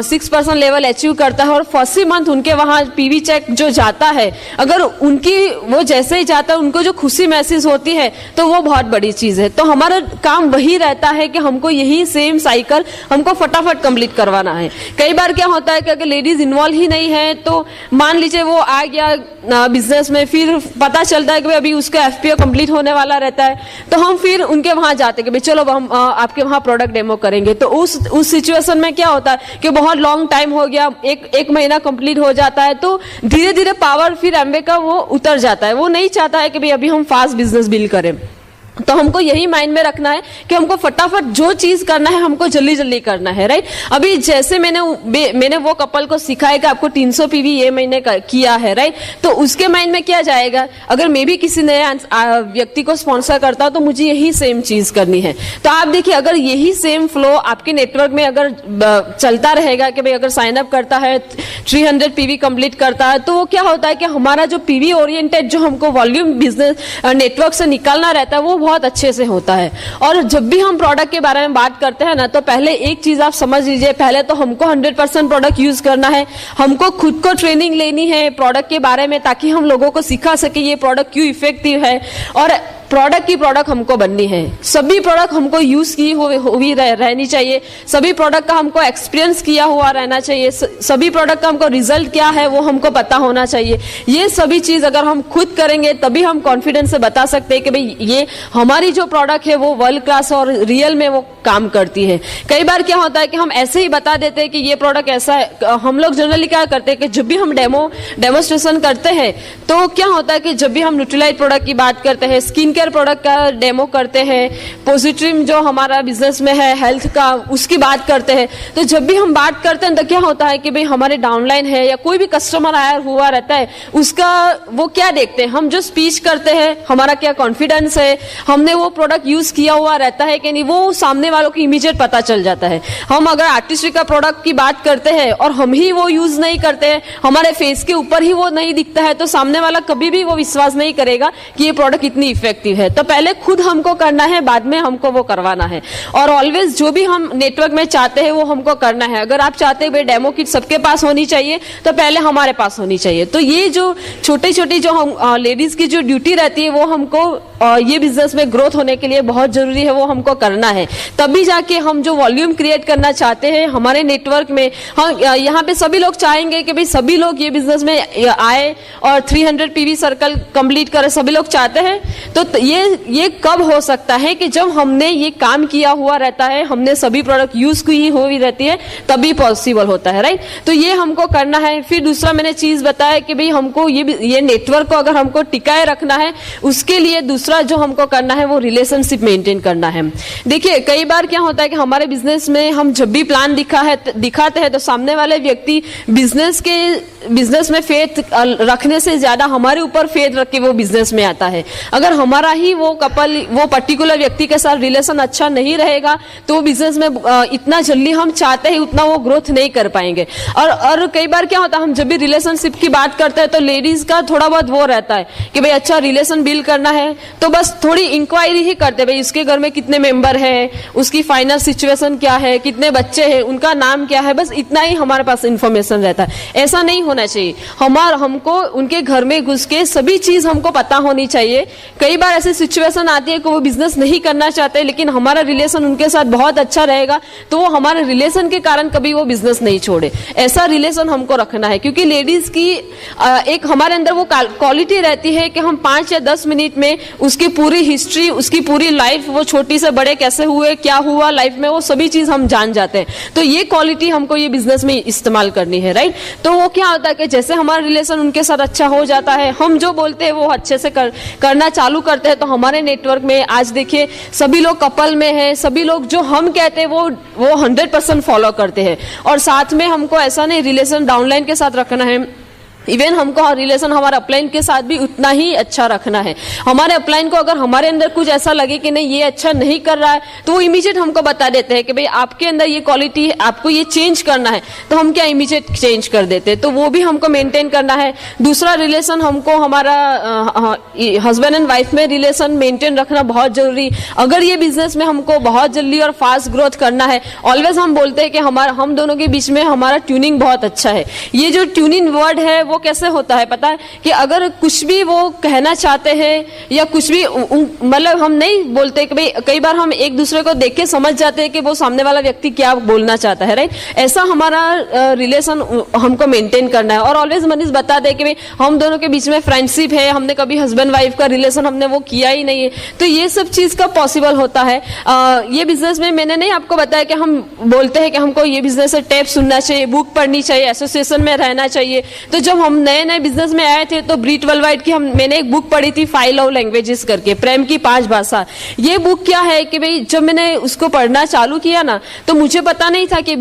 6% लेवल अचीव करता है और फर्स्ट ही मंथ उनके वहां पीवी चेक जो जाता है, अगर उनकी वो जैसे ही जाता है उनको जो खुशी महसूस होती है तो वो बहुत बड़ी चीज है। तो हमारा काम वही रहता है कि हमको यही सेम साइकिल हमको फटाफट कंप्लीट करवाना है। कई बार क्या होता है कि अगर लेडीज इन्वॉल्व ही नहीं है तो मान लीजिए वो आ गया बिजनेस में, फिर पता चलता है कि अभी उसका एफपीओ कंप्लीट होने वाला रहता है, तो हम फिर उनके वहां जाते हैं कि चलो हम आपके वहां प्रोडक्ट डेमो करेंगे। तो उस सिचुएशन में क्या होता है कि बहुत लॉन्ग टाइम हो गया, एक महीना कंप्लीट हो जाता है, तो धीरे धीरे पावर फिर एमवे का वो उतर जाता है। वो नहीं चाहता है कि भाई अभी हम फास्ट बिजनेस बिल्ड करें। तो हमको यही माइंड में रखना है कि हमको फटाफट जो चीज करना है हमको जल्दी जल्दी करना है, राइट। अभी जैसे मैंने वो कपल को सिखाया कि आपको 300 पीवी ये महीने किया है, राइट। तो उसके माइंड में क्या जाएगा, अगर मैं भी किसी नए व्यक्ति को स्पॉन्सर करता हूं तो मुझे यही सेम चीज करनी है। तो आप देखिए अगर यही सेम फ्लो आपके नेटवर्क में अगर चलता रहेगा कि भाई अगर साइन अप करता है 300 पीवी कंप्लीट करता है, तो वो क्या होता है कि हमारा जो पीवी ओरिएंटेड जो हमको वॉल्यूम बिजनेस नेटवर्क से निकालना रहता है वो बहुत अच्छे से होता है। और जब भी हम प्रोडक्ट के बारे में बात करते हैं ना, तो पहले एक चीज आप समझ लीजिए, पहले तो हमको 100% प्रोडक्ट यूज करना है, हमको खुद को ट्रेनिंग लेनी है प्रोडक्ट के बारे में, ताकि हम लोगों को सिखा सके ये प्रोडक्ट क्यों इफेक्टिव है। और प्रोडक्ट की प्रोडक्ट हमको बननी है, सभी प्रोडक्ट हमको यूज की हुई रहनी चाहिए, सभी प्रोडक्ट का हमको एक्सपीरियंस किया हुआ रहना चाहिए, सभी प्रोडक्ट का हमको रिजल्ट क्या है वो हमको पता होना चाहिए। ये सभी चीज अगर हम खुद करेंगे तभी हम कॉन्फिडेंस से बता सकते हैं कि भाई ये हमारी जो प्रोडक्ट है वो वर्ल्ड क्लास और रियल में वो काम करती है। कई बार क्या होता है कि हम ऐसे ही बता देते हैं कि ये प्रोडक्ट ऐसा है। हम लोग जनरली क्या करते हैं कि जब भी हम डेमोस्ट्रेशन करते हैं तो क्या होता है कि जब भी हम न्यूट्रीलाइट प्रोडक्ट की बात करते हैं, स्किन केयर प्रोडक्ट का डेमो करते हैं, पॉजिटिव जो हमारा बिजनेस में है हेल्थ का उसकी बात करते हैं। तो जब भी हम बात करते हैं तो क्या होता है कि भाई हमारे डाउनलाइन है या कोई भी कस्टमर आया हुआ रहता है, उसका वो क्या देखते हैं, हम जो स्पीच करते हैं हमारा क्या कॉन्फिडेंस है, हमने वो प्रोडक्ट यूज किया हुआ रहता है कि नहीं, वो सामने वालों को इमीडिएट पता चल जाता है। हम अगर आर्टिस्ट्री का प्रोडक्ट की बात करते हैं और हम ही वो यूज नहीं करते हैं, हमारे फेस के ऊपर ही वो नहीं दिखता है, तो सामने वाला कभी भी वो विश्वास नहीं करेगा कि ये प्रोडक्ट इतनी इफेक्टिव है। तो पहले खुद हमको करना है, बाद में हमको वो करवाना है। और ऑलवेज जो भी हम नेटवर्क में चाहते हैं वो हमको करना है। अगर आप चाहते हैं डेमो किट सबके पास होनी चाहिए तो पहले हमारे पास होनी चाहिए। तो ये जो छोटी छोटी जो हम लेडीज की जो ड्यूटी रहती है वो हमको ये बिजनेस में ग्रोथ होने के लिए बहुत जरूरी है, वो हमको करना है। तभी जाके हम जो वॉल्यूम क्रिएट करना चाहते हैं हमारे नेटवर्क में, हम यहाँ पे सभी लोग चाहेंगे कि भाई सभी लोग ये बिजनेस में आए और 300 पीवी सर्कल कंप्लीट करें, सभी लोग चाहते हैं। तो ये कब हो सकता है कि जब हमने ये काम किया हुआ रहता है, हमने सभी प्रोडक्ट यूज की हुई रहती है, तभी पॉसिबल होता है, राइट। तो ये हमको करना है। फिर दूसरा मैंने चीज बताया कि भाई हमको ये नेटवर्क को अगर हमको टिकाए रखना है, उसके लिए दूसरा जो हमको करना है वो रिलेशनशिप मेंटेन करना है। देखिए कई बार क्या होता है कि हमारे बिजनेस में हम जब भी प्लान दिखाते हैं तो सामने वाले व्यक्ति बिजनेस में फेथ रखने से ज्यादा हमारे ऊपर फेथ रख के वो बिजनेस में आता है। अगर हमारा ही वो पर्टिकुलर व्यक्ति के साथ रिलेशन अच्छा नहीं रहेगा तो वो बिजनेस में इतना जल्दी हम चाहते हैं उतना वो ग्रोथ नहीं कर पाएंगे। और कई बार क्या होता है, हम जब भी रिलेशनशिप की बात करते हैं तो लेडीज का थोड़ा बहुत वो रहता है कि भाई अच्छा रिलेशन बिल्ड करना है तो बस थोड़ी इंक्वायरी ही करते, भाई उसके घर में कितने मेंबर है, उसकी फाइनल सिचुएशन क्या है, कितने बच्चे हैं, उनका नाम क्या है, बस इतना ही हमारे पास इंफॉर्मेशन रहता है। ऐसा नहीं होना चाहिए। हमको उनके घर में घुस के सभी चीज हमको पता होनी चाहिए। कई बार ऐसी सिचुएशन आती है कि वो बिजनेस नहीं करना चाहते लेकिन हमारा रिलेशन उनके साथ बहुत अच्छा रहेगा तो वो हमारे रिलेशन के कारण कभी वो बिजनेस नहीं छोड़े। ऐसा रिलेशन हमको रखना है क्योंकि लेडीज की एक हमारे अंदर वो क्वालिटी रहती है कि हम 5 या 10 मिनट में उसकी पूरी हिस्ट्री, उसकी पूरी लाइफ, वो छोटी से बड़े कैसे हुए, क्या हुआ लाइफ में, वो सभी चीज हम जान जाते हैं। तो ये क्वालिटी हमको ये बिजनेस में इस्तेमाल करनी है, राइट। तो वो क्या होता है कि जैसे हमारा रिलेशन उनके साथ अच्छा हो जाता है, हम जो बोलते हैं वो अच्छे से करना चालू करते हैं। तो हमारे नेटवर्क में आज देखिए सभी लोग कपल में है, सभी लोग जो हम कहते हैं वो 100% फॉलो करते हैं। और साथ में हमको ऐसा नहीं रिलेशन डाउनलाइन के साथ रखना है, इवन हमको रिलेशन हमारे अपलाइन के साथ भी उतना ही अच्छा रखना है। हमारे अपलाइन को अगर हमारे अंदर कुछ ऐसा लगे कि नहीं ये अच्छा नहीं कर रहा है तो वो इमीडिएट हमको बता देते हैं कि भाई आपके अंदर ये क्वालिटी है, आपको ये चेंज करना है, तो हम क्या इमीडिएट चेंज कर देते हैं। तो वो भी हमको मेंटेन करना है। दूसरा रिलेशन हमको हमारा हस्बैंड एंड वाइफ में रिलेशन मेंटेन रखना बहुत जरूरी। अगर ये बिजनेस में हमको बहुत जल्दी और फास्ट ग्रोथ करना है, ऑलवेज हम बोलते हैं कि हम दोनों के बीच में हमारा ट्यूनिंग बहुत अच्छा है। ये जो ट्यूनिंग वर्ड है वो कैसे होता है पता है कि अगर कुछ भी वो कहना चाहते हैं या कुछ भी मतलब हम नहीं बोलते कि भाई, कई बार हम एक दूसरे को देख के समझ जाते हैं कि वो सामने वाला व्यक्ति क्या बोलना चाहता है, राइट। ऐसा हमारा रिलेशन हमको मेंटेन करना है। और ऑलवेज मनीष बता दे कि भाई हम दोनों के बीच में फ्रेंडशिप है, हमने कभी हस्बैंड वाइफ का रिलेशन हमने वो किया ही नहीं है। तो ये सब चीज का पॉसिबल होता है। ये बिजनेस में मैंने नहीं आपको बताया कि हम बोलते हैं कि हमको ये बिजनेस से टेप सुनना चाहिए, बुक पढ़नी चाहिए, एसोसिएशन में रहना चाहिए। तो जब हम नए नए बिजनेस में आए थे तो ब्रीट वर्ल्ड वाइड की मैंने एक बुक पढ़ी थी, 5 लव लैंग्वेजेस करके, प्रेम की 5 भाषा। ये बुक क्या है कि भाई जब मैंने उसको पढ़ना चालू किया ना तो मुझे पता नहीं था कि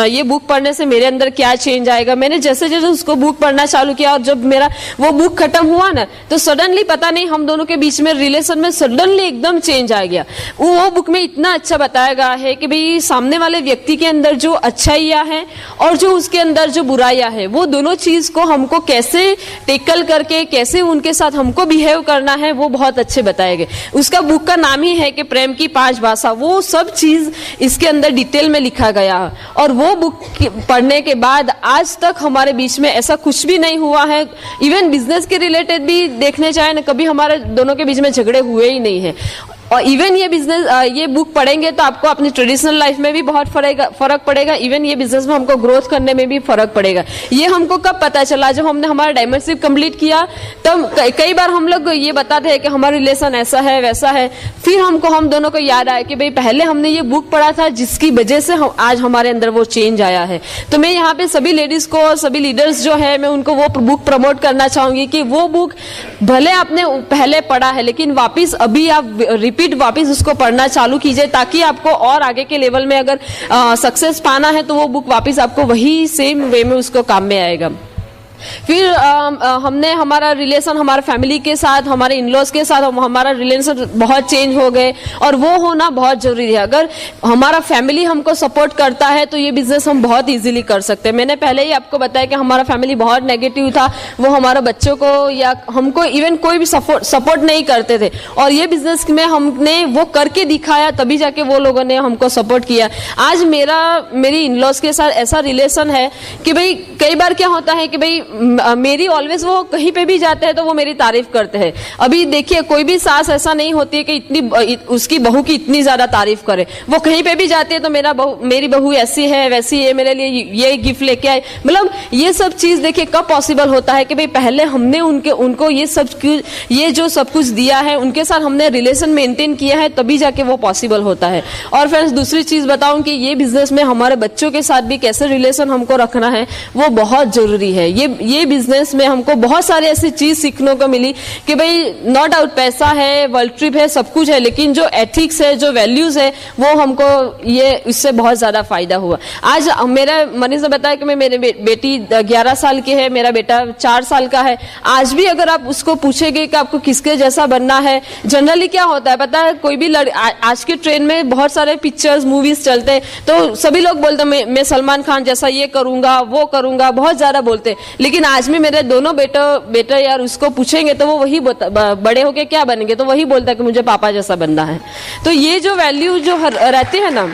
ये बुक पढ़ने से मेरे अंदर क्या चेंज आएगा। मैंने जैसे जैसे उसको बुक पढ़ना चालू किया और जब मेरा वो बुक खत्म हुआ ना तो सडनली पता नहीं हम दोनों के बीच में रिलेशन में सडनली एकदम चेंज आ गया। वो बुक में इतना अच्छा बताया गया है कि भाई सामने वाले व्यक्ति के अंदर जो अच्छाइयां है और जो उसके अंदर जो बुराइयां है वो दोनों चीज को हमको कैसे टेकल करके कैसे उनके साथ हमको बिहेव करना है वो बहुत अच्छे बताए गए। उसका बुक का नाम ही है कि प्रेम की 5 भाषा। वो सब चीज इसके अंदर डिटेल में लिखा गया है और वो बुक पढ़ने के बाद आज तक हमारे बीच में ऐसा कुछ भी नहीं हुआ है। इवन बिजनेस के रिलेटेड भी देखने चाहे ना, कभी हमारे दोनों के बीच में झगड़े हुए ही नहीं है। और इवन ये बिजनेस ये बुक पढ़ेंगे तो आपको अपनी ट्रेडिशनल लाइफ में भी बहुत फर्क पड़ेगा। इवन ये बिजनेस में हमको ग्रोथ करने में भी फर्क पड़ेगा। ये हमको कब पता चला, जब हमने हमारा डायमंडशिप कंप्लीट किया। तब कई बार हम लोग ये बताते हैं कि हमारा रिलेशन ऐसा है वैसा है, फिर हम दोनों को याद आया कि भाई पहले हमने ये बुक पढ़ा था जिसकी वजह से आज हमारे अंदर वो चेंज आया है। तो मैं यहाँ पे सभी लेडीज को, सभी लीडर्स जो है, मैं उनको वो बुक प्रमोट करना चाहूंगी कि वो बुक भले आपने पहले पढ़ा है लेकिन वापिस अभी आप रिपीट वापिस उसको पढ़ना चालू कीजिए, ताकि आपको और आगे के लेवल में अगर सक्सेस पाना है तो वो बुक वापिस आपको वही सेम वे में उसको काम में आएगा। फिर हमने हमारा रिलेशन हमारे फैमिली के साथ, हमारे इन-लॉज के साथ हमारा रिलेशन बहुत चेंज हो गए, और वो होना बहुत जरूरी है। अगर हमारा फैमिली हमको सपोर्ट करता है तो ये बिजनेस हम बहुत इजीली कर सकते हैं। मैंने पहले ही आपको बताया कि हमारा फैमिली बहुत नेगेटिव था, वो हमारे बच्चों को या हमको इवन कोई भी सपोर्ट नहीं करते थे, और ये बिजनेस में हमने वो करके दिखाया, तभी जाके वो लोगों ने हमको सपोर्ट किया। आज मेरी इन-लॉज के साथ ऐसा रिलेशन है कि भाई कई बार क्या होता है कि भाई मेरी ऑलवेज, वो कहीं पे भी जाते हैं तो वो मेरी तारीफ करते हैं। अभी देखिए कोई भी सास ऐसा नहीं होती है कि उसकी बहू की इतनी ज्यादा तारीफ करे। वो कहीं पे भी जाती है तो मेरी बहू ऐसी है वैसी है, मेरे लिए ये गिफ्ट लेके आए। मतलब ये सब चीज देखिए कब पॉसिबल होता है कि भाई पहले हमने उनको ये जो सब कुछ दिया है, उनके साथ हमने रिलेशन मेंटेन किया है, तभी जाके वो पॉसिबल होता है। और फ्रेंड्स दूसरी चीज बताऊं कि ये बिजनेस में हमारे बच्चों के साथ भी कैसे रिलेशन हमको रखना है वो बहुत जरूरी है। ये बिजनेस में हमको बहुत सारी ऐसी चीज सीखने को मिली कि भाई नो डाउट पैसा है, वर्ल्ड ट्रिप है, सब कुछ है, लेकिन जो एथिक्स है, जो वैल्यूज है, वो हमको इससे बहुत ज्यादा फायदा हुआ। आज मेरा मनीष ने बताया कि मेरी बेटी 11 साल की है, मेरा बेटा 4 साल का है। आज भी अगर आप उसको पूछेंगे कि आपको किसके जैसा बनना है, जनरली क्या होता है पता है, कोई भी आज के ट्रेंड में बहुत सारे पिक्चर्स मूवीज चलते हैं, तो सभी लोग बोलते हैं मैं सलमान खान जैसा ये करूंगा वो करूंगा, बहुत ज्यादा बोलते हैं। लेकिन आज भी मेरे दोनों बेटा यार उसको पूछेंगे तो वो वही बड़े होके क्या बनेंगे, तो वही बोलता है कि मुझे पापा जैसा बनना है। तो ये जो वैल्यू जो रहती है ना,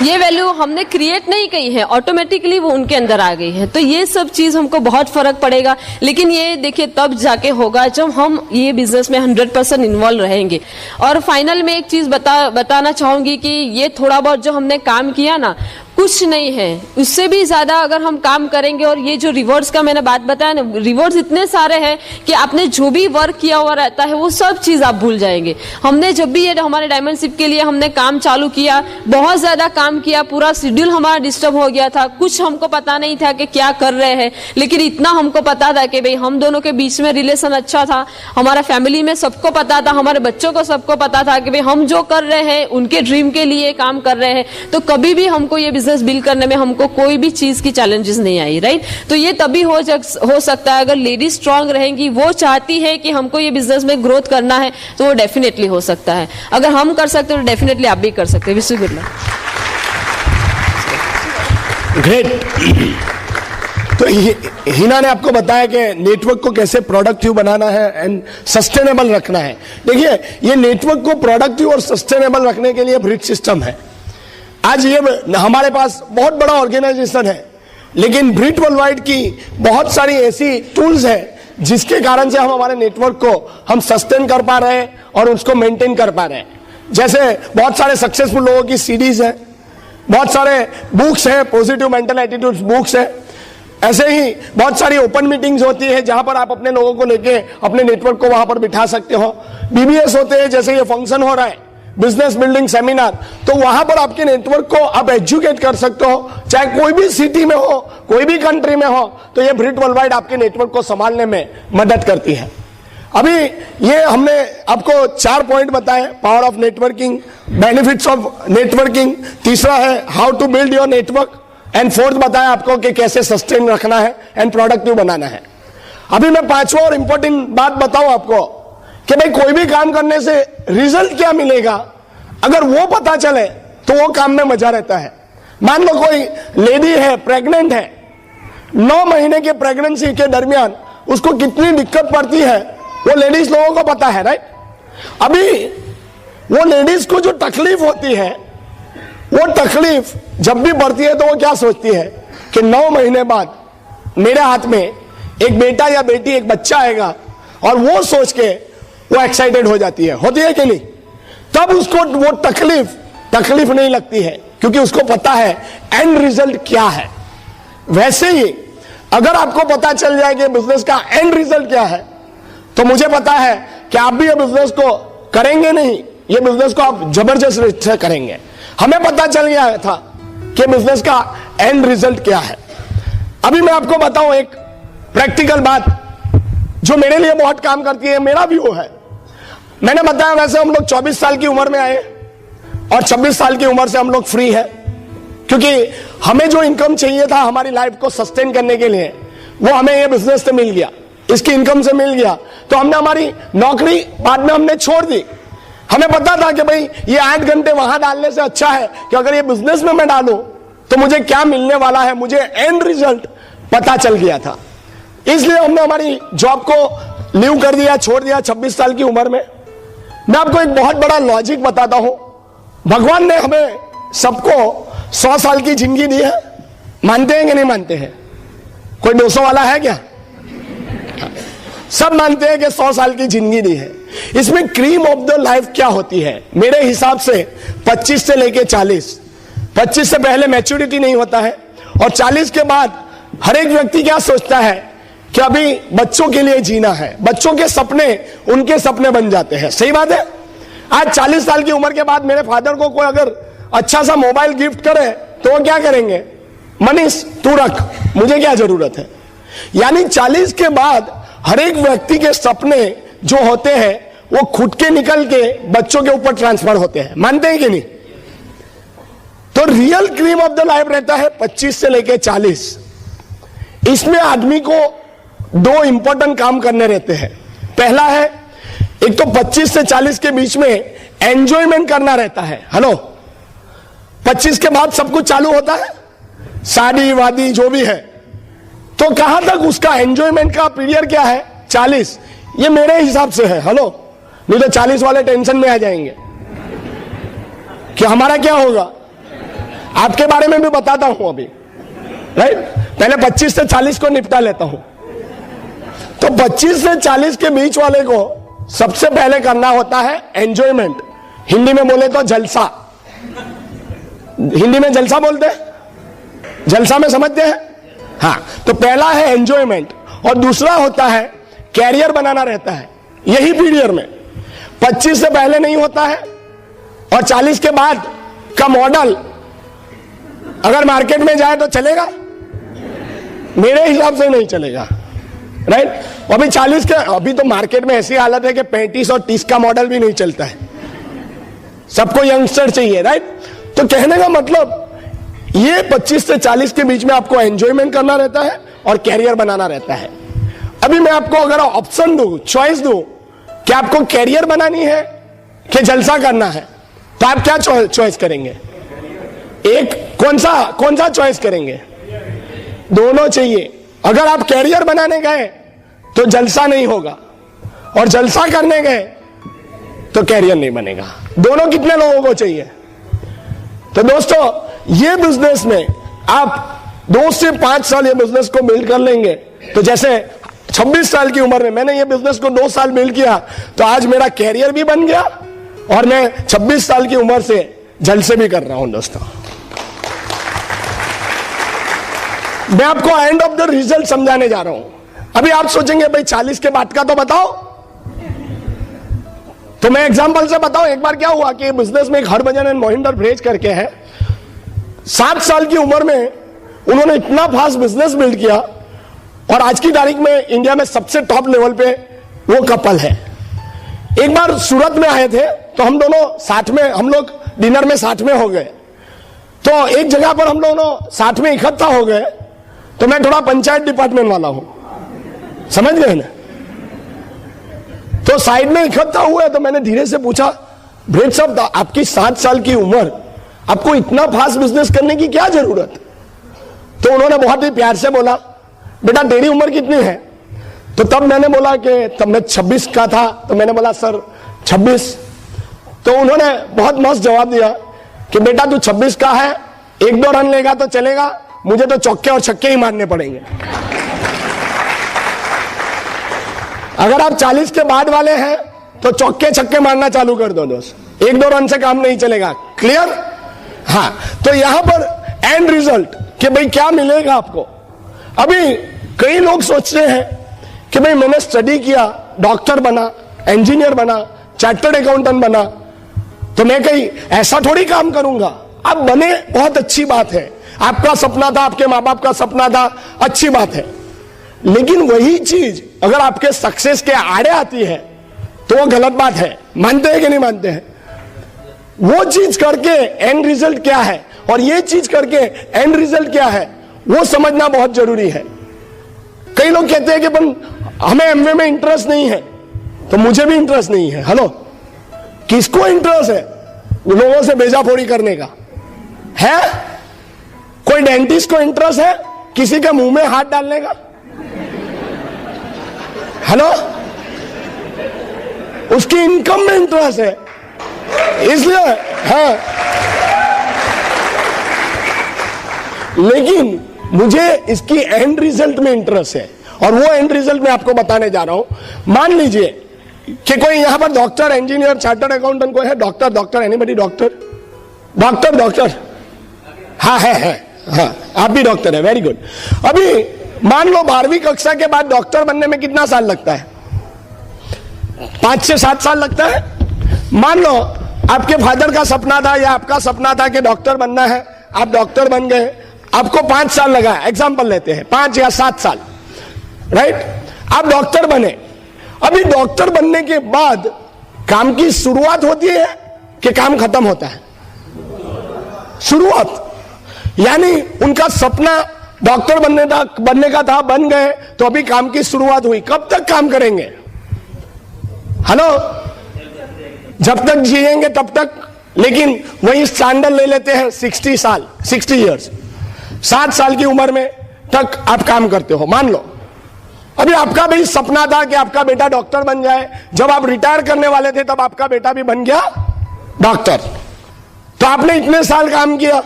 ये वैल्यू हमने क्रिएट नहीं की है, ऑटोमेटिकली वो उनके अंदर आ गई है। तो ये सब चीज हमको बहुत फर्क पड़ेगा, लेकिन ये देखिए तब जाके होगा जब हम ये बिजनेस में 100% इन्वॉल्व रहेंगे। और फाइनल में एक चीज बताना चाहूंगी कि ये थोड़ा बहुत जो हमने काम किया ना, कुछ नहीं है, उससे भी ज्यादा अगर हम काम करेंगे। और ये जो रिवॉर्ड्स का मैंने बात बताया ना, रिवॉर्ड्स इतने सारे हैं कि आपने जो भी वर्क किया हुआ रहता है वो सब चीज आप भूल जाएंगे। हमने जब भी ये हमारे डायमंडशिप के लिए हमने काम चालू किया, बहुत ज्यादा काम किया, पूरा शेड्यूल हमारा डिस्टर्ब हो गया था, कुछ हमको पता नहीं था कि क्या कर रहे हैं, लेकिन इतना हमको पता था कि भाई हम दोनों के बीच में रिलेशन अच्छा था, हमारा फैमिली में सबको पता था, हमारे बच्चों को सबको पता था कि भाई हम जो कर रहे हैं उनके ड्रीम के लिए काम कर रहे हैं। तो कभी भी हमको ये बिजनेस बिल्ड करने में हमको कोई भी चीज की चैलेंजेस नहीं आई, राइट। तो ये तभी हो सकता है अगर लेडीज स्ट्रांग रहेंगी, वो चाहती है कि हमको ये बिजनेस में ग्रोथ करना है, तो वो डेफिनेटली हो सकता है। अगर हम कर सकते हैं तो डेफिनेटली आप भी कर सकते हैं। Wish you good luck. Great. तो हिना ने आपको बताया कि नेटवर्क को कैसे प्रोडक्टिव बनाना है एंड सस्टेनेबल रखना है। देखिए ये नेटवर्क को प्रोडक्टिव और सस्टेनेबल रखने के लिए ब्रिज सिस्टम है। आज ये हमारे पास बहुत बड़ा ऑर्गेनाइजेशन है, लेकिन ब्रिट वर्ल्डवाइड की बहुत सारी ऐसी टूल्स है जिसके कारण से हम हमारे नेटवर्क को हम सस्टेन कर पा रहे हैं और उसको मेंटेन कर पा रहे हैं। जैसे बहुत सारे सक्सेसफुल लोगों की सीडीज है, बहुत सारे बुक्स है, पॉजिटिव मेंटल एटीट्यूड्स बुक्स है। ऐसे ही बहुत सारी ओपन मीटिंग्स होती है जहां पर आप अपने लोगों को लेके अपने नेटवर्क को वहां पर बिठा सकते हो। बीबीएस होते हैं, जैसे ये फंक्शन हो रहा है बिजनेस बिल्डिंग सेमिनार, तो वहां पर आपके नेटवर्क को आप एजुकेट कर सकते हो, चाहे कोई भी सिटी में हो, कोई भी कंट्री में हो। तो ये ब्रिट वर्ल्डवाइड आपके नेटवर्क को संभालने में मदद करती है। अभी ये हमने आपको 4 पॉइंट बताए, power of networking, benefits of networking, तीसरा है how to build your network, and fourth बताया आपको कि कैसे सस्टेन रखना है एंड प्रोडक्टिव बनाना है। अभी मैं 5वां और इंपॉर्टेंट बात बताऊं आपको कि भाई कोई भी काम करने से रिजल्ट क्या मिलेगा, अगर वो पता चले तो वो काम में मजा रहता है। मान लो कोई लेडी है, प्रेग्नेंट है, 9 महीने के प्रेगनेंसी के दरमियान उसको कितनी दिक्कत पड़ती है वो लेडीज लोगों को पता है, राइट। अभी वो लेडीज को जो तकलीफ होती है, वो तकलीफ जब भी बढ़ती है तो वो क्या सोचती है कि 9 महीने बाद मेरे हाथ में एक बेटा या बेटी, एक बच्चा आएगा, और वो सोच के वो एक्साइटेड हो जाती है। होती है कि नहीं? तब उसको वो तकलीफ नहीं लगती है, क्योंकि उसको पता है एंड रिजल्ट क्या है। वैसे ही अगर आपको पता चल जाए कि बिजनेस का एंड रिजल्ट क्या है, तो मुझे पता है कि आप भी ये बिजनेस को करेंगे नहीं, ये बिजनेस को आप जबरदस्त से करेंगे। हमें पता चल गया था कि बिजनेस का एंड रिजल्ट क्या है। अभी मैं आपको बताऊं एक प्रैक्टिकल बात जो मेरे लिए बहुत काम करती है, मेरा भी वो है। मैंने बताया वैसे हम लोग 24 साल की उम्र में आए और 26 साल की उम्र से हम लोग फ्री है, क्योंकि हमें जो इनकम चाहिए था हमारी लाइफ को सस्टेन करने के लिए, वो हमें ये बिजनेस से मिल गया, इसकी इनकम से मिल गया। तो हमने हमारी नौकरी बाद में हमने छोड़ दी। हमें पता था कि भाई ये 8 घंटे वहां डालने से अच्छा है कि अगर ये बिजनेस में मैं डालूं तो मुझे क्या मिलने वाला है, मुझे एंड रिजल्ट पता चल गया था। इसलिए हमने हमारी जॉब को लीव कर दिया, छोड़ दिया 26 साल की उम्र में। मैं आपको एक बहुत बड़ा लॉजिक बताता हूं। भगवान ने हमें सबको 100 साल की जिंदगी दी है, मानते हैं कि नहीं मानते हैं? कोई 200 वाला है क्या? सब मानते हैं कि 100 साल की जिंदगी दी है। इसमें क्रीम ऑफ द लाइफ क्या होती है? मेरे हिसाब से 25 से लेके 40। 25 से पहले मैच्योरिटी नहीं होता है, और 40 के बाद हर एक व्यक्ति क्या सोचता है कि अभी बच्चों के लिए जीना है, बच्चों के सपने उनके सपने बन जाते हैं। सही बात है। आज 40 साल की उम्र के बाद मेरे फादर को कोई अगर अच्छा सा मोबाइल गिफ्ट करे तो वो क्या करेंगे? मनीष तू रख, मुझे क्या जरूरत है। यानी 40 के बाद हर एक व्यक्ति के सपने जो होते हैं वो खुद के निकल के बच्चों के ऊपर ट्रांसफर होते हैं। मानते हैं कि नहीं? तो real cream of the life रहता है 25 से लेके 40। इसमें आदमी को 2 इंपॉर्टेंट काम करने रहते हैं। पहला है, एक तो 25 से 40 के बीच में एंजॉयमेंट करना रहता है। हेलो, 25 के बाद सब कुछ चालू होता है, शादी वादी जो भी है। तो कहां तक उसका एंजॉयमेंट का पीरियड क्या है? 40। ये मेरे हिसाब से है। हेलो, नहीं तो 40 वाले टेंशन में आ जाएंगे कि हमारा क्या होगा। आपके बारे में भी बताता हूं अभी, राइट। पहले 25 से 40 को निपटा लेता हूं। तो 25 से 40 के बीच वाले को सबसे पहले करना होता है एंजॉयमेंट। हिंदी में बोले तो जलसा। हिंदी में जलसा बोलते हैं, जलसा में समझते हैं। हाँ, तो पहला है एंजॉयमेंट और दूसरा होता है कैरियर बनाना रहता है। यही पीरियड में 25 से पहले नहीं होता है, और 40 के बाद का मॉडल अगर मार्केट में जाए तो चलेगा? मेरे हिसाब से नहीं चलेगा, राइट। अभी 40 के, अभी तो मार्केट में ऐसी हालत है कि 35 और 30 का मॉडल भी नहीं चलता है, सबको यंगस्टर चाहिए, राइट। तो कहने का मतलब ये 25 से 40 के बीच में आपको एंजॉयमेंट करना रहता है और कैरियर बनाना रहता है। अभी मैं आपको अगर ऑप्शन दूं, चॉइस दूं कि आपको कैरियर बनानी है कि जलसा करना है, तो आप क्या चॉइस करेंगे? एक कौन सा चॉइस करेंगे? दोनों चाहिए। अगर आप कैरियर बनाने गए तो जलसा नहीं होगा, और जलसा करने गए तो कैरियर नहीं बनेगा। दोनों कितने लोगों को चाहिए? तो दोस्तों, ये बिजनेस में आप 2 से 5 साल ये बिजनेस को बिल्ड कर लेंगे। तो जैसे 26 साल की उम्र में मैंने ये बिजनेस को 2 साल बिल्ड किया, तो आज मेरा कैरियर भी बन गया और मैं 26 साल की उम्र से जलसे भी कर रहा हूं। दोस्तों, मैं आपको एंड ऑफ द रिजल्ट समझाने जा रहा हूं। अभी आप सोचेंगे भाई 40 के बाद का तो बताओ। तो मैं एग्जांपल से बताऊं। एक बार क्या हुआ कि बिजनेस में एक हरभजन एंड मोहिंदर भ्रेज करके है, 7 साल की उम्र में उन्होंने इतना फास्ट बिजनेस बिल्ड किया, और आज की तारीख में इंडिया में सबसे टॉप लेवल पे वो कपल है। एक बार सूरत में आए थे, तो हम दोनों साथ में, हम लोग डिनर में साथ में हो गए। तो एक जगह पर हम दोनों साथ में इकट्ठा हो गए। तो मैं थोड़ा पंचायत डिपार्टमेंट वाला हूं, समझ गए ना। तो साइड में इकट्ठा हुए, तो मैंने धीरे से पूछा, भ्रेज साहब आपकी 7 साल की उम्र, आपको इतना फास्ट बिजनेस करने की क्या जरूरत? तो उन्होंने बहुत ही प्यार से बोला, बेटा तेरी उम्र कितनी है? तो तब मैंने बोला कि तब मैं 26 का था। तो मैंने बोला सर 26। तो उन्होंने बहुत मस्त जवाब दिया कि बेटा तू 26 का है, 1-2 रन लेगा तो चलेगा, मुझे तो चौके और छक्के ही मारने पड़ेंगे। अगर आप 40 के बाद वाले हैं तो चौके छक्के मारना चालू कर दो दोस्त। 1-2 रन से काम नहीं चलेगा। क्लियर? हाँ, तो यहां पर एंड रिजल्ट कि भाई क्या मिलेगा आपको। अभी कई लोग सोचते हैं कि भाई मैंने स्टडी किया, डॉक्टर बना, इंजीनियर बना, चार्टर्ड अकाउंटेंट बना, तो मैं कहीं ऐसा थोड़ी काम करूंगा। आप बने, बहुत अच्छी बात है, आपका सपना था, आपके माँ बाप का सपना था, अच्छी बात है। लेकिन वही चीज अगर आपके सक्सेस के आड़े आती है तो वो गलत बात है। मानते हैं कि नहीं मानते हैं? वो चीज करके एंड रिजल्ट क्या है और ये चीज करके एंड रिजल्ट क्या है, वो समझना बहुत जरूरी है। कई लोग कहते हैं कि पण हमें एमवे में इंटरेस्ट नहीं है, तो मुझे भी इंटरेस्ट नहीं है। हेलो, किसको इंटरेस्ट है लोगों से बेजाफोड़ी करने का? है कोई डेंटिस्ट को इंटरेस्ट है किसी के मुंह में हाथ डालने का? हेलो, उसकी इनकम में इंटरेस्ट है, इसलिए है। लेकिन मुझे इसकी एंड रिजल्ट में इंटरेस्ट है, और वो एंड रिजल्ट मैं आपको बताने जा रहा हूं। मान लीजिए कि कोई यहां पर डॉक्टर, इंजीनियर, चार्टर्ड अकाउंटेंट कोई है? Doctor anybody? डॉक्टर हाँ है हाँ, आप भी डॉक्टर है, वेरी गुड। अभी मान लो 12वीं कक्षा के बाद डॉक्टर बनने में कितना साल लगता है? 5 से 7 साल लगता है। मान लो आपके फादर का सपना था या आपका सपना था कि डॉक्टर बनना है, आप डॉक्टर बन गए, आपको 5 साल लगा, एग्जाम्पल लेते हैं 5 या 7 साल, राइट? आप डॉक्टर बने। अभी डॉक्टर बनने के बाद काम की शुरुआत होती है कि काम खत्म होता है? शुरुआत, यानी उनका सपना डॉक्टर बनने का था, बन गए, तो अभी काम की शुरुआत हुई। कब तक काम करेंगे? हेलो, जब तक जिएंगे तब तक। लेकिन वही स्टैंडर्ड ले लेते हैं 60 साल, 60 इयर्स, 60 साल की उम्र में तक आप काम करते हो। मान लो अभी आपका भी सपना था कि आपका बेटा डॉक्टर बन जाए। जब आप रिटायर करने वाले थे तब आपका बेटा भी बन गया डॉक्टर। तो आपने इतने साल काम किया,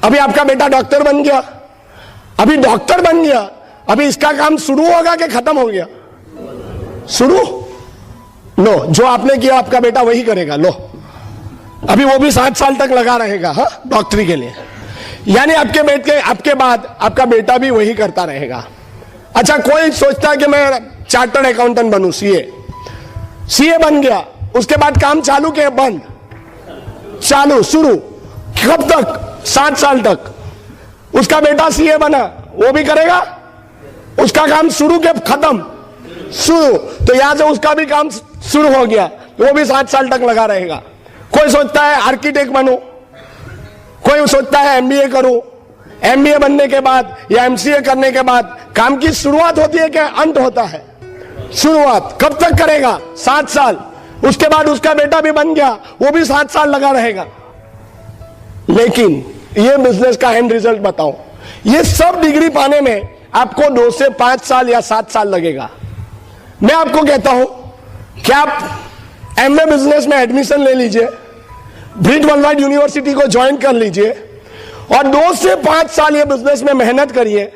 अभी आपका बेटा डॉक्टर बन गया। अभी डॉक्टर बन गया, अभी इसका काम शुरू होगा कि खत्म हो गया? शुरू। लो, जो आपने किया आपका बेटा वही करेगा। लो, अभी वो भी 7 साल तक लगा रहेगा, हाँ, डॉक्टरी के लिए। यानी आपके बाद आपका बेटा भी वही करता रहेगा। अच्छा, कोई सोचता है कि मैं चार्टर्ड अकाउंटेंट बनूं, सीए बन गया, उसके बाद काम चालू के बंद, चालू शुरू, कब तक? 7 साल तक। उसका बेटा सीए बना, वो भी करेगा, उसका काम शुरू के खत्म, शुरू। तो यहां से उसका भी काम शुरू हो गया, तो वो भी 7 साल तक लगा रहेगा। कोई सोचता है आर्किटेक्ट बनूं, कोई सोचता है एमबीए करूं, एमबीए बनने के बाद या एमसीए करने के बाद काम की शुरुआत होती है क्या अंत होता है? शुरुआत। कब तक करेगा? 7 साल। उसके बाद उसका बेटा भी बन गया, वो भी 7 साल लगा रहेगा। लेकिन ये बिजनेस का एंड रिजल्ट बताओ, ये सब डिग्री पाने में आपको 2 से 5 साल या 7 साल लगेगा। मैं आपको कहता हूं कि आप एमए बिजनेस में एडमिशन ले लीजिए, ब्रिट वर्ल्डवाइड यूनिवर्सिटी को ज्वाइन कर लीजिए और 2 से 5 साल ये बिजनेस में मेहनत करिए।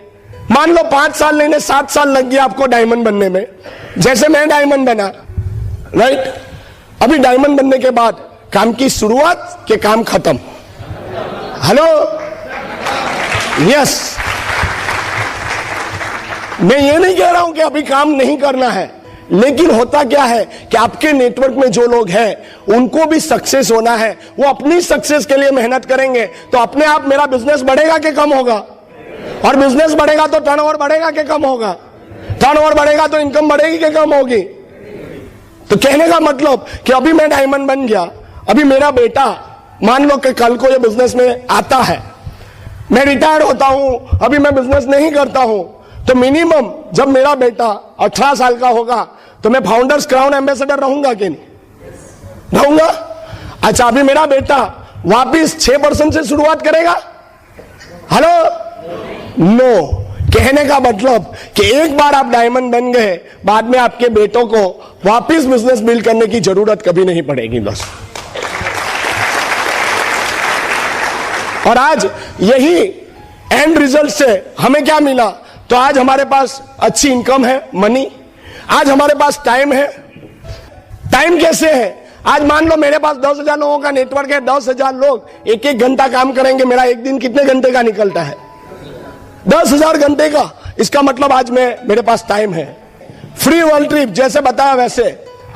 मान लो 5 साल लेने 7 साल लग गया आपको डायमंड बनने में, जैसे मैं डायमंड बना, राइट? अभी डायमंड बनने के बाद काम की शुरुआत के काम खत्म। Hello, yes. मैं ये नहीं कह रहा हूं कि अभी काम नहीं करना है, लेकिन होता क्या है कि आपके नेटवर्क में जो लोग हैं उनको भी सक्सेस होना है, वो अपनी सक्सेस के लिए मेहनत करेंगे, तो अपने आप मेरा बिजनेस बढ़ेगा कि कम होगा? और बिजनेस बढ़ेगा तो टर्नओवर बढ़ेगा कि कम होगा? टर्नओवर बढ़ेगा तो इनकम बढ़ेगी कि कम होगी? तो कहने का मतलब कि अभी मैं डायमंड बन गया, अभी मेरा बेटा मान लो कि कल को ये बिजनेस में आता है, मैं रिटायर होता हूं, अभी मैं बिजनेस नहीं करता हूं, तो मिनिमम जब मेरा बेटा 18 साल का होगा तो मैं फाउंडर्स क्राउन एम्बेसडर रहूंगा कि नहीं रहूंगा? अच्छा, अभी मेरा बेटा वापिस 6% से शुरुआत करेगा? Hello, no. कहने का मतलब कि एक बार आप डायमंड बन गए, बाद में आपके बेटों को वापिस बिजनेस बिल्ड करने की जरूरत कभी नहीं पड़ेगी बस। और आज यही एंड रिजल्ट से हमें क्या मिला? तो आज हमारे पास अच्छी इनकम है, मनी। आज हमारे पास टाइम है। टाइम कैसे है? आज मान लो मेरे पास 10,000 लोगों का नेटवर्क है, 10,000 लोग एक एक घंटा काम करेंगे, मेरा एक दिन कितने घंटे का निकलता है? 10,000 घंटे का। इसका मतलब आज मेरे पास टाइम है। फ्री वर्ल्ड ट्रिप, जैसे बताया वैसे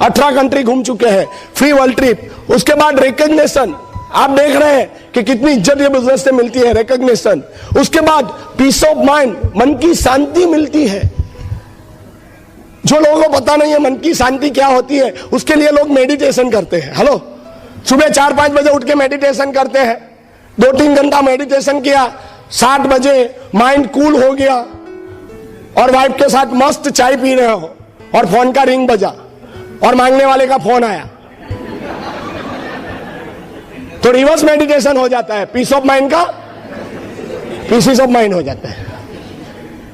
18 कंट्री घूम चुके हैं, फ्री वर्ल्ड ट्रिप। उसके बाद रिकॉग्निशन, आप देख रहे हैं कि कितनी इज्जत ये बिजनेस से मिलती है, रिकॉग्निशन। उसके बाद पीस ऑफ माइंड, मन की शांति मिलती है। जो लोगों को पता नहीं है मन की शांति क्या होती है, उसके लिए लोग मेडिटेशन करते हैं। हेलो, सुबह 4-5 बजे उठ के मेडिटेशन करते हैं, 2-3 घंटा मेडिटेशन किया, 7 बजे माइंड कूल हो गया और वाइफ के साथ मस्त चाय पी रहे हो और फोन का रिंग बजा और मांगने वाले का फोन आया, तो रिवर्स मेडिटेशन हो जाता है, पीस ऑफ माइंड का पीसीस ऑफ माइंड हो जाता है।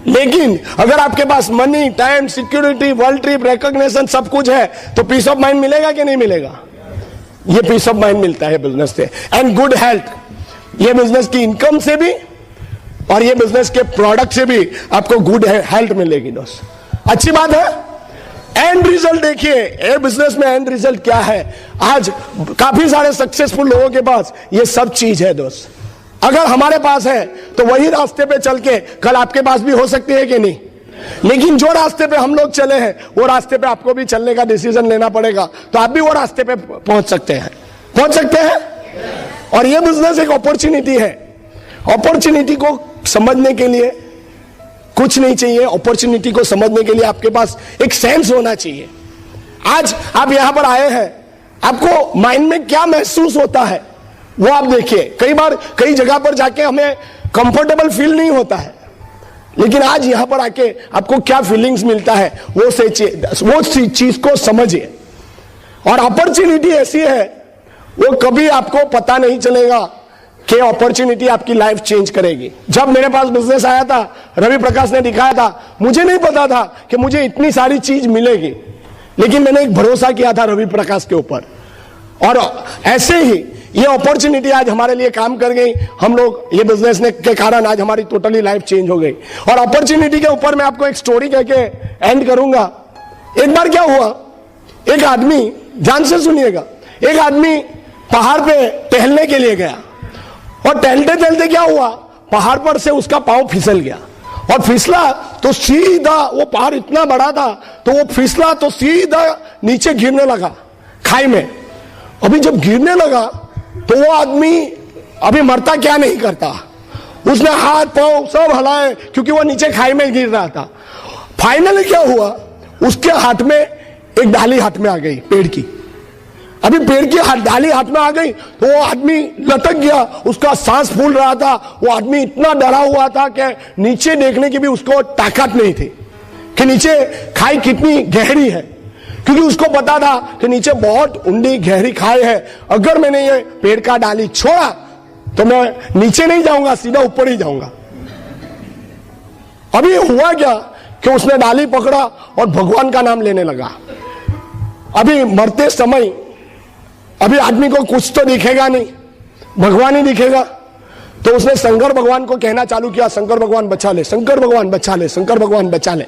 लेकिन अगर आपके पास money, time, security, world trip, recognition सब कुछ है, तो पीस ऑफ माइंड मिलेगा कि नहीं मिलेगा? ये पीस ऑफ माइंड मिलता है बिजनेस से। एंड गुड हेल्थ, ये बिजनेस की इनकम से भी और ये बिजनेस के प्रोडक्ट से भी आपको गुड हेल्थ मिलेगी दोस्त। अच्छी बात है। एंड रिजल्ट देखिए, ये बिजनेस में एंड रिजल्ट क्या है? आज काफी सारे सक्सेसफुल लोगों के पास ये सब चीज है दोस्त। अगर हमारे पास है तो वही रास्ते पे चल के कल आपके पास भी हो सकती है कि नहीं? लेकिन जो रास्ते पे हम लोग चले हैं वो रास्ते पे आपको भी चलने का डिसीजन लेना पड़ेगा, तो आप भी वो रास्ते पे पहुंच सकते हैं। और ये बिजनेस एक अपॉर्चुनिटी है। अपॉर्चुनिटी को समझने के लिए कुछ नहीं चाहिए, अपॉर्चुनिटी को समझने के लिए आपके पास एक सेंस होना चाहिए। आज आप यहां पर आए हैं, आपको माइंड में क्या महसूस होता है वो आप देखिए। कई बार कई जगह पर जाके हमें कंफर्टेबल फील नहीं होता है, लेकिन आज यहां पर आके आपको क्या फीलिंग्स मिलता है वो चीज को समझिए। और अपॉर्चुनिटी ऐसी है वो कभी आपको पता नहीं चलेगा कि अपॉर्चुनिटी आपकी लाइफ चेंज करेगी। जब मेरे पास बिजनेस आया था, रवि प्रकाश ने दिखाया था, मुझे नहीं पता था कि मुझे इतनी सारी चीज मिलेगी, लेकिन मैंने एक भरोसा किया था रवि प्रकाश के ऊपर, और ऐसे ही ये अपॉर्चुनिटी आज हमारे लिए काम कर गई। हम लोग ये बिजनेस के कारण आज हमारी टोटली लाइफ चेंज हो गई। और अपॉर्चुनिटी के ऊपर मैं आपको एक स्टोरी कह के एंड करूंगा। एक बार क्या हुआ, एक आदमी, ध्यान से सुनिएगा, एक आदमी पहाड़ पे टहलने के लिए गया और टहलते टहलते क्या हुआ, पहाड़ पर से उसका पांव फिसल गया और फिसला तो सीधा, वो पहाड़ इतना बड़ा था तो वो फिसला तो सीधा नीचे गिरने लगा खाई में। अभी जब गिरने लगा तो वो आदमी अभी मरता क्या नहीं करता, उसने हाथ पांव सब हलाए क्योंकि वो नीचे खाई में गिर रहा था। फाइनली क्या हुआ, उसके हाथ में एक डाली हाथ में आ गई पेड़ की। अभी पेड़ की डाली हाथ में आ गई तो वो आदमी लटक गया, उसका सांस फूल रहा था। वो आदमी इतना डरा हुआ था कि नीचे देखने की भी उसको ताकत नहीं थी कि नीचे खाई कितनी गहरी है, क्योंकि उसको पता था कि नीचे बहुत ऊंडी गहरी खाई है। अगर मैंने ये पेड़ का डाली छोड़ा तो मैं नीचे नहीं जाऊंगा, सीधा ऊपर ही जाऊंगा। अभी हुआ क्या कि उसने डाली पकड़ा और भगवान का नाम लेने लगा। अभी मरते समय अभी आदमी को कुछ तो दिखेगा नहीं, भगवान ही दिखेगा, तो उसने शंकर भगवान को कहना चालू किया, शंकर भगवान बचा ले, शंकर भगवान बचा ले, शंकर भगवान बचा ले।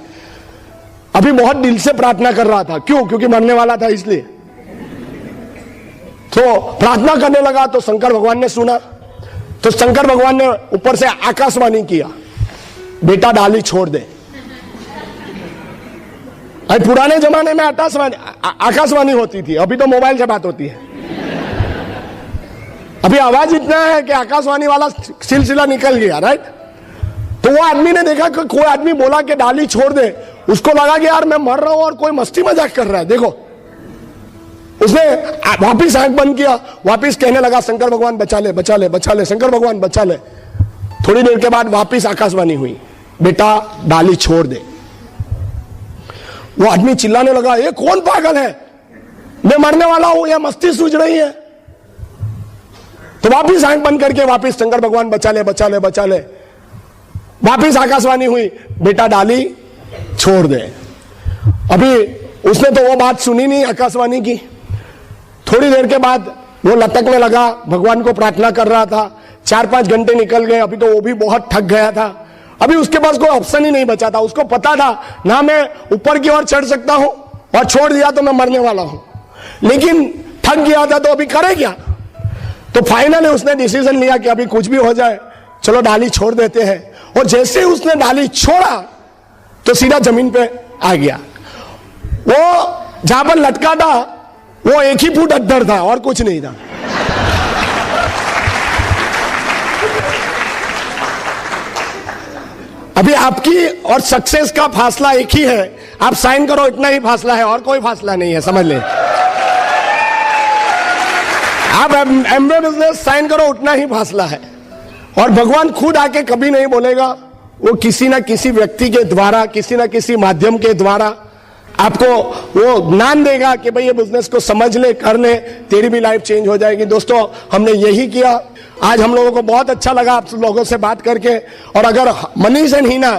अभी बहुत दिल से प्रार्थना कर रहा था, क्यों? क्योंकि मरने वाला था इसलिए। तो प्रार्थना करने लगा तो शंकर भगवान ने सुना, तो शंकर भगवान ने ऊपर से आकाशवाणी किया, बेटा डाली छोड़ दे। अरे पुराने जमाने में आकाशवाणी होती थी, अभी तो मोबाइल से बात होती है। अभी आवाज इतना है कि आकाशवाणी वाला सिलसिला निकल गया, राइट? तो वो आदमी ने देखा कि कोई आदमी बोला कि डाली छोड़ दे, उसको लगा कि यार मैं मर रहा हूं और कोई मस्ती मजाक कर रहा है, देखो। उसने वापिस आंख बंद किया, वापिस कहने लगा शंकर भगवान बचा ले, बचा ले, बचा ले, शंकर भगवान बचा ले। थोड़ी देर के बाद वापिस आकाशवाणी हुई, बेटा डाली छोड़ दे। वो आदमी चिल्लाने लगा, ये कौन पागल है, मैं मरने वाला हूं या मस्ती सूझ रही है? तो वापिस आंख बंद करके वापिस शंकर भगवान बचा ले, बचा ले, बचा ले। वापिस आकाशवाणी हुई, बेटा डाली छोड़ दे। अभी उसने तो वो बात सुनी नहीं आकाशवाणी की। थोड़ी देर के बाद वो लटकने लगा, भगवान को प्रार्थना कर रहा था। 4-5 घंटे निकल गए, अभी तो वो भी बहुत थक गया था। अभी उसके पास कोई ऑप्शन ही नहीं बचा था। उसको पता था ना मैं ऊपर की ओर चढ़ सकता हूं, और छोड़ दिया तो मैं मरने वाला हूं। लेकिन थक गया था तो अभी करे क्या। तो फाइनली उसने डिसीजन लिया कि अभी कुछ भी हो जाए, चलो डाली छोड़ देते हैं। और जैसे ही उसने डाली छोड़ा तो सीधा जमीन पे आ गया। वो जहां पर लटका था वो 1 ही फुट अंदर था और कुछ नहीं था। अभी आपकी और सक्सेस का फासला एक ही है, आप साइन करो इतना ही फासला है और कोई फासला नहीं है, समझ ले। आप एमवे बिजनेस साइन करो उतना ही फासला है। और भगवान खुद आके कभी नहीं बोलेगा, वो किसी ना किसी व्यक्ति के द्वारा, किसी ना किसी माध्यम के द्वारा आपको वो ज्ञान देगा कि भाई ये बिजनेस को समझ ले, कर ले, तेरी भी लाइफ चेंज हो जाएगी। दोस्तों हमने यही किया। आज हम लोगों को बहुत अच्छा लगा आप लोगों से बात करके। और अगर मनीष एंड हीना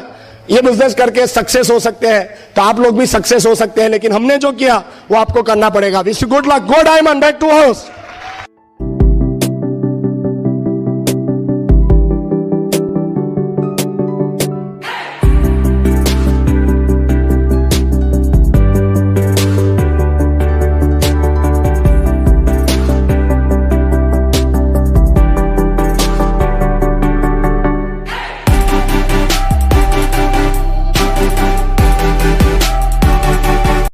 ये बिजनेस करके सक्सेस हो सकते हैं तो आप लोग भी सक्सेस हो सकते हैं। लेकिन हमने जो किया वो आपको करना पड़ेगा। Wish you good luck. Go diamond, back to house.